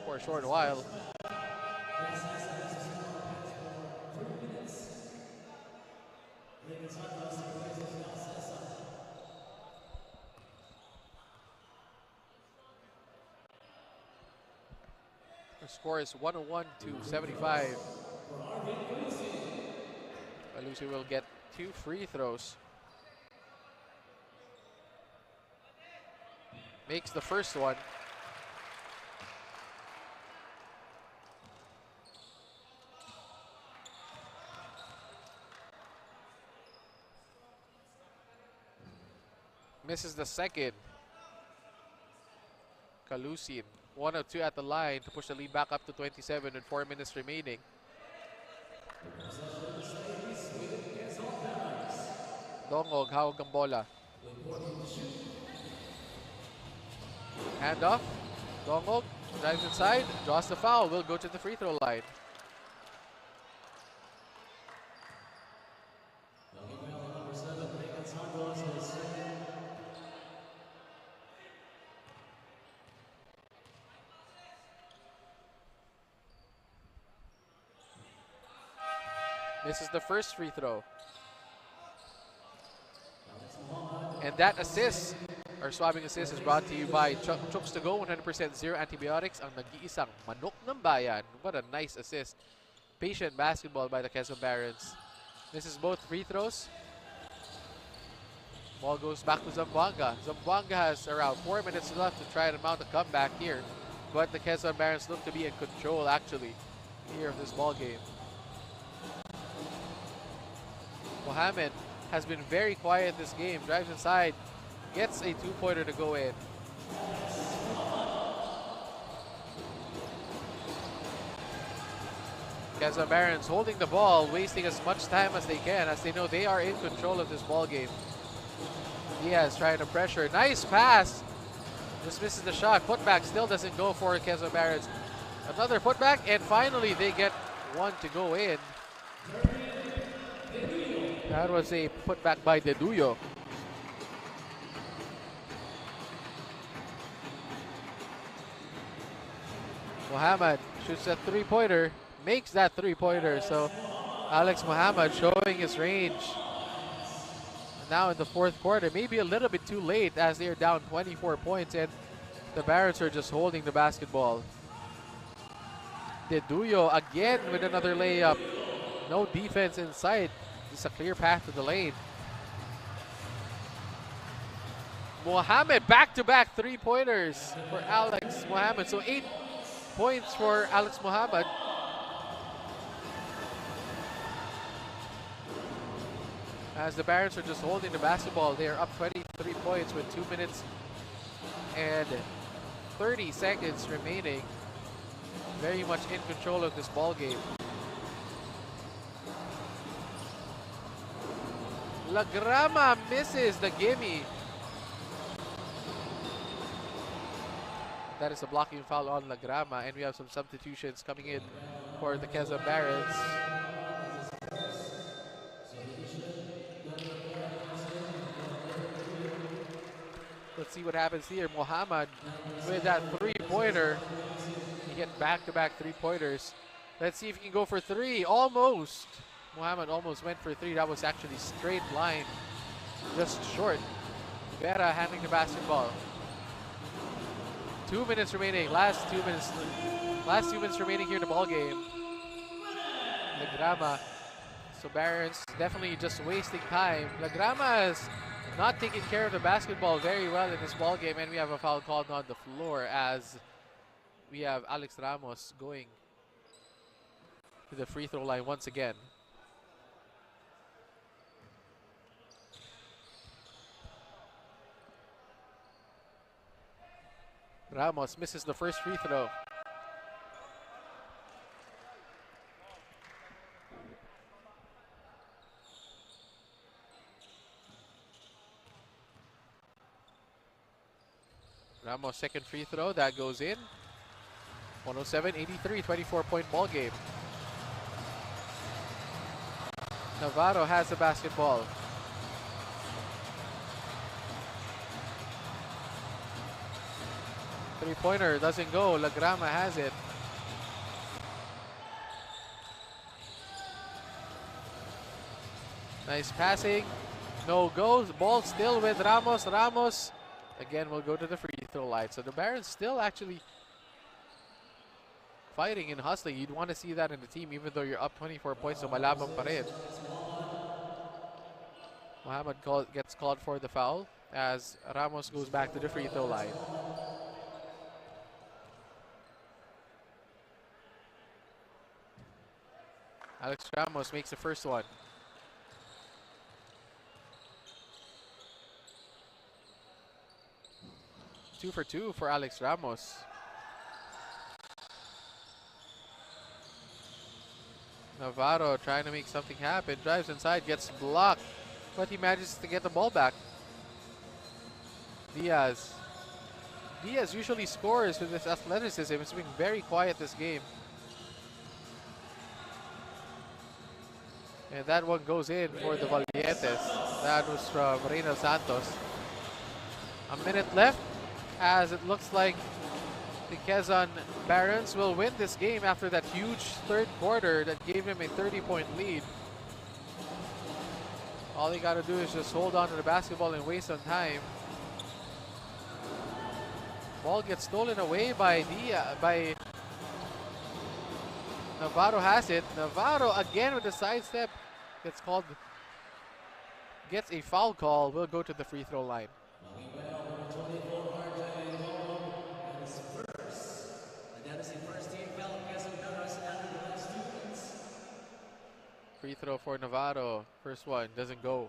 for a short while. The score is 101-75. Lucy will get 2 free throws. Makes the first one. Misses the second. Kalusin, 1 of 2 at the line to push the lead back up to 27 with 4 minutes remaining. Dongog, hawag ang bola. Hand off. Dongog drives inside, draws the foul, will go to the free throw line. This is the first free throw. And that assist, or swabbing assist, is brought to you by Chooks-to-Go, 100% zero antibiotics, ang nag-iisang manok ng bayan. What a nice assist. Patient basketball by the Quezon Barons. This is both free throws. Ball goes back to Zamboanga. Zamboanga has around 4 minutes left to try and mount a comeback here. But the Quezon Barons look to be in control, actually, here of this ball game. Mohamed has been very quiet this game. Drives inside, gets a two-pointer to go in. Quezon Barons holding the ball, wasting as much time as they can, as they know they are in control of this ball game. Diaz trying to pressure. Nice pass. Just misses the shot. Putback still doesn't go for Quezon Barons. Another putback, and finally they get one to go in. That was a putback by Deduyo. Mohamed shoots a three-pointer, makes that three-pointer. So Alex Mohamed showing his range. Now in the fourth quarter, maybe a little bit too late as they are down 24 points and the Barons are just holding the basketball. Deduyo again with another layup. No defense inside. Just a clear path to the lane. Mohamed back-to-back three-pointers for Alex Mohamed. So 8 points for Alex Mohamed. As the Barons are just holding the basketball, they are up 23 points with 2 minutes and 30 seconds remaining. Very much in control of this ball game. Lagrama misses the gimme. That is a blocking foul on Lagrama, and we have some substitutions coming in for the Quezon Barons. Let's see what happens here. Mohamed with that three-pointer. He get back-to-back three-pointers. Let's see if he can go for three. Almost. Mohamed almost went for three. That was actually straight line. Just short. Vera handling the basketball. 2 minutes remaining. Last 2 minutes remaining here in the ball game. Lagrama. So Barons definitely just wasting time. Lagrama is not taking care of the basketball very well in this ball game, and we have a foul called on the floor as we have Alex Ramos going to the free throw line once again. Ramos misses the first free throw. Ramos' second free throw, that goes in. 107-83, 24-point ball game. Navarro has the basketball. Three-pointer doesn't go. Lagrama has it. Nice passing. No goes. Ball still with Ramos. Ramos again will go to the free throw line. So the Barons still actually fighting and hustling. You'd want to see that in the team even though you're up 24 points. So malabang pa rin. Mohamed gets called for the foul as Ramos goes back to the free throw line. Alex Ramos makes the first one. 2 for 2 for Alex Ramos. Navarro trying to make something happen. Drives inside, gets blocked, but he manages to get the ball back. Diaz. Diaz usually scores with his athleticism. He's been very quiet this game. And that one goes in for the Valientes. That was from Reynal Santos. A minute left, as it looks like the Quezon Barons will win this game after that huge third quarter that gave him a 30-point lead. All they got to do is just hold on to the basketball and waste some time. Ball gets stolen away by Navarro has it. Navarro again with the sidestep gets a foul call. Will go to the free throw line. Free throw for Navarro. First one doesn't go.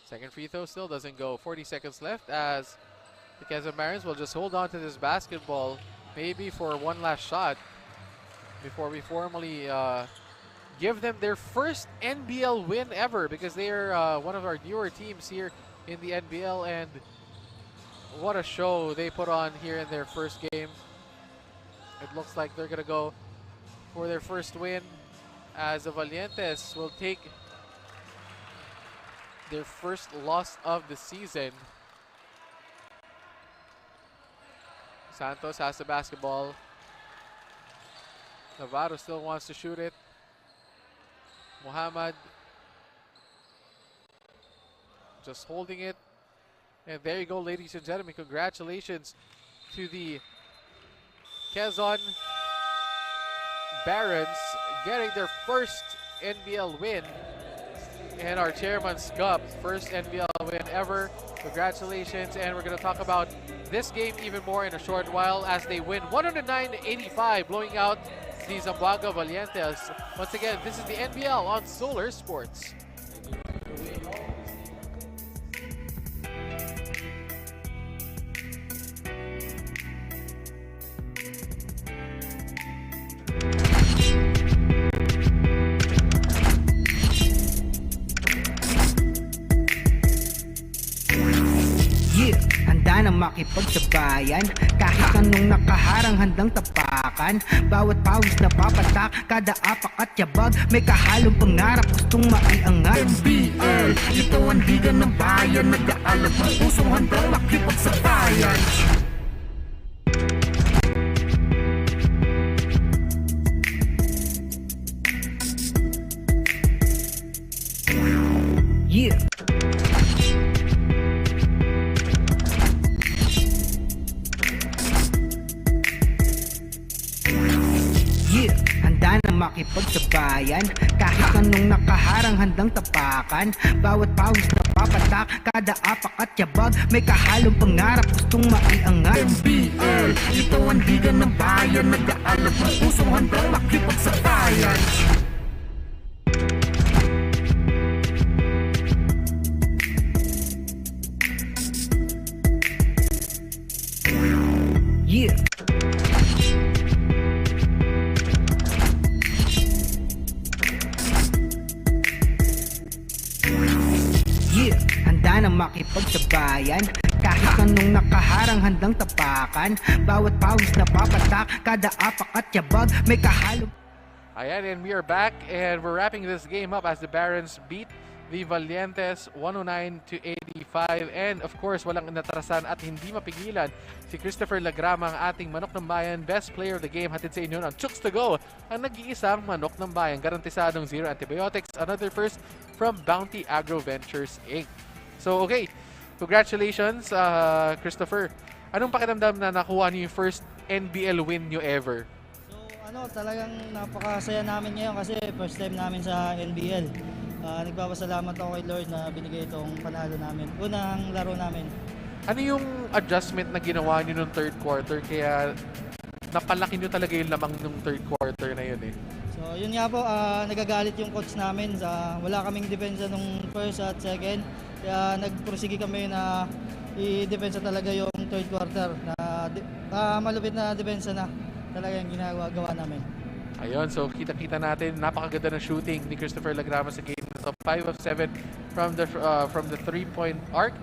Second free throw still doesn't go. 40 seconds left as the Quezon Barons will just hold on to this basketball, maybe for one last shot before we formally give them their first NBL win ever, because they are one of our newer teams here in the NBL, and what a show they put on here in their first game. It looks like they're going to go for their first win, as the Valientes will take their first loss of the season. Santos has the basketball. Navarro still wants to shoot it. Muhammad just holding it. And there you go, ladies and gentlemen. Congratulations to the Quezon Barons getting their first NBL win. And our Chairman's Cup, first NBL win ever. Congratulations. And we're going to talk about this game even more in a short while as they win 109-85, blowing out the Zamboanga Valientes. Once again, this is the NBL on Solar Sports. Makipagsabayan, kahit anong nakaharang handang tapakan. Bawat pawis na papatak, kada apak at yabag, may kahalong pangarap, gustong maiangat. NBL, ito ang liga ng bayan, nag-aalab ng pusong handang makipagsabayan. Yeah. Makipagsabayan, kahit anong nakaharang handang tapakan. Bawat pawis na papatak, kada apak at yabag, may kahalong pangarap, gustong maiangat. NBL, ito ang liga ng bayan, nag-aalab ng pusong handang makipagsabayan. Yeah. Makipagsabayan, kahit anong nakaharang handang tapakan. Bawat pawis na papatak, kada apak at yabag, may kahalong. Ayan, and we are back and we're wrapping this game up as the Barons beat the Valientes 109-85. And of course, walang natrasan at hindi mapigilan si Christopher Lagrama, ang ating manok ng bayan, best player of the game. Hatid sa inyo ng Chooks-to-Go, ang nag-iisang manok ng bayan, garantisadong zero antibiotics. Another first from Bounty Agro Ventures Inc. So, okay. Congratulations, Christopher. Anong pakiramdam na nakuha niyo yung first NBL win niyo ever? So, talagang napakasaya namin ngayon kasi first time namin sa NBL. Nagpapasalamat ako kay Lord na binigay itong panalo namin. Unang laro namin. Ano yung adjustment na ginawa niyo nung third quarter kaya napalaki niyo talaga yung lamang nung third quarter na yun eh? So yun nga po, nagagalit yung coach namin sa wala kaming depensa nung first at second. Kaya nagpursige kami na i-depensa talaga yung third quarter na malupit na depensa na talaga yung ginagawa namin. Ayun, so kita-kita natin, napakaganda ng shooting ni Christopher Lagrama sa game. So 5 of 7 from the 3-point arc.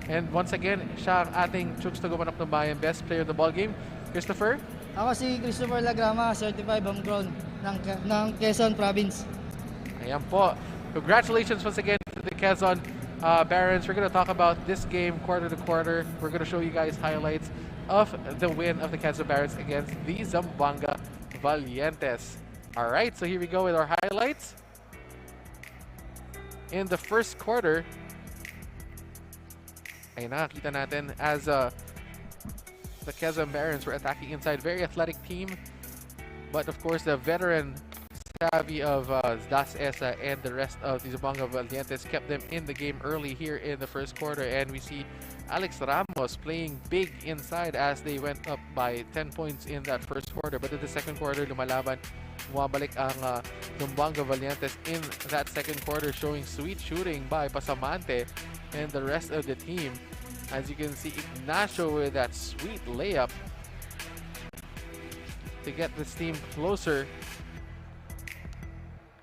And once again, siya ang ating Chooks-to-Go manok ng bayan, best player of the ball game. Christopher? Ako si Christopher Lagrama, certified homegrown ng Quezon Province. Ayan po. Congratulations once again to the Quezon Barons. We're going to talk about this game quarter to quarter. We're going to show you guys highlights of the win of the Quezon Barons against the Zamboanga Valientes. Alright, so here we go with our highlights. In the first quarter, ay nakakita natin as the Quezon Barons were attacking inside. Very athletic team, but of course the veteran savvy of Das Esa and the rest of the Zamboanga Valientes kept them in the game early here in the first quarter, and we see Alex Ramos playing big inside as they went up by 10 points in that first quarter. But in the second quarter, lumalaban, bumabalik ang Zamboanga Valientes in that second quarter, showing sweet shooting by Pasamante and the rest of the team. As you can see, Ignacio with that sweet layup to get this team closer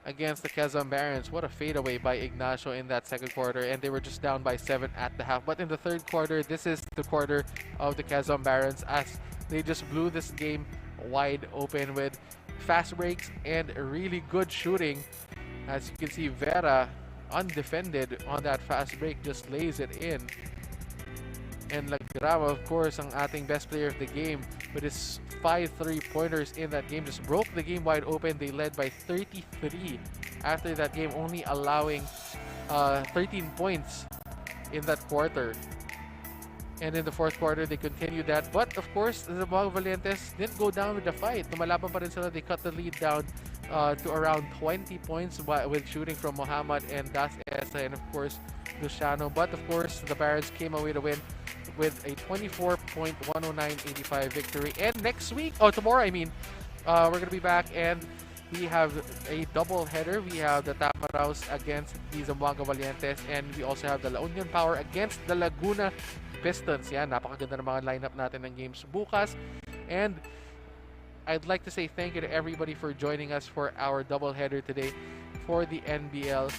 against the Quezon Barons. What a fadeaway by Ignacio in that second quarter, and they were just down by 7 at the half. But in the third quarter, this is the quarter of the Quezon Barons as they just blew this game wide open with fast breaks and really good shooting. As you can see, Vera, undefended on that fast break, just lays it in. And Lagrama, of course, ang ating best player of the game with his 5 3-pointers in that game, just broke the game wide open. They led by 33 after that game, only allowing 13 points in that quarter. And in the fourth quarter, they continued that. But of course, the Zamboanga Valientes didn't go down with the fight. Lumalaban pa rin sila. They cut the lead down to around 20 points with shooting from Muhammad and Das Esa and of course Luciano. But of course, the Barons came away to win with a 24-109-85 victory. And next week, tomorrow I mean, we're gonna be back and we have a double header. We have the Tamaraws against the Zamboanga Valientes, and we also have the La Union Power against the Laguna Pistons. Yan, napakaganda ng mga lineup natin ng games bukas. And I'd like to say thank you to everybody for joining us for our doubleheader today for the NBL.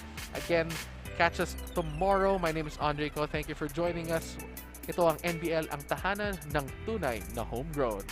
Again, catch us tomorrow. My name is Andre Ko. Thank you for joining us. Ito ang NBL, ang tahanan ng tunay na homegrown.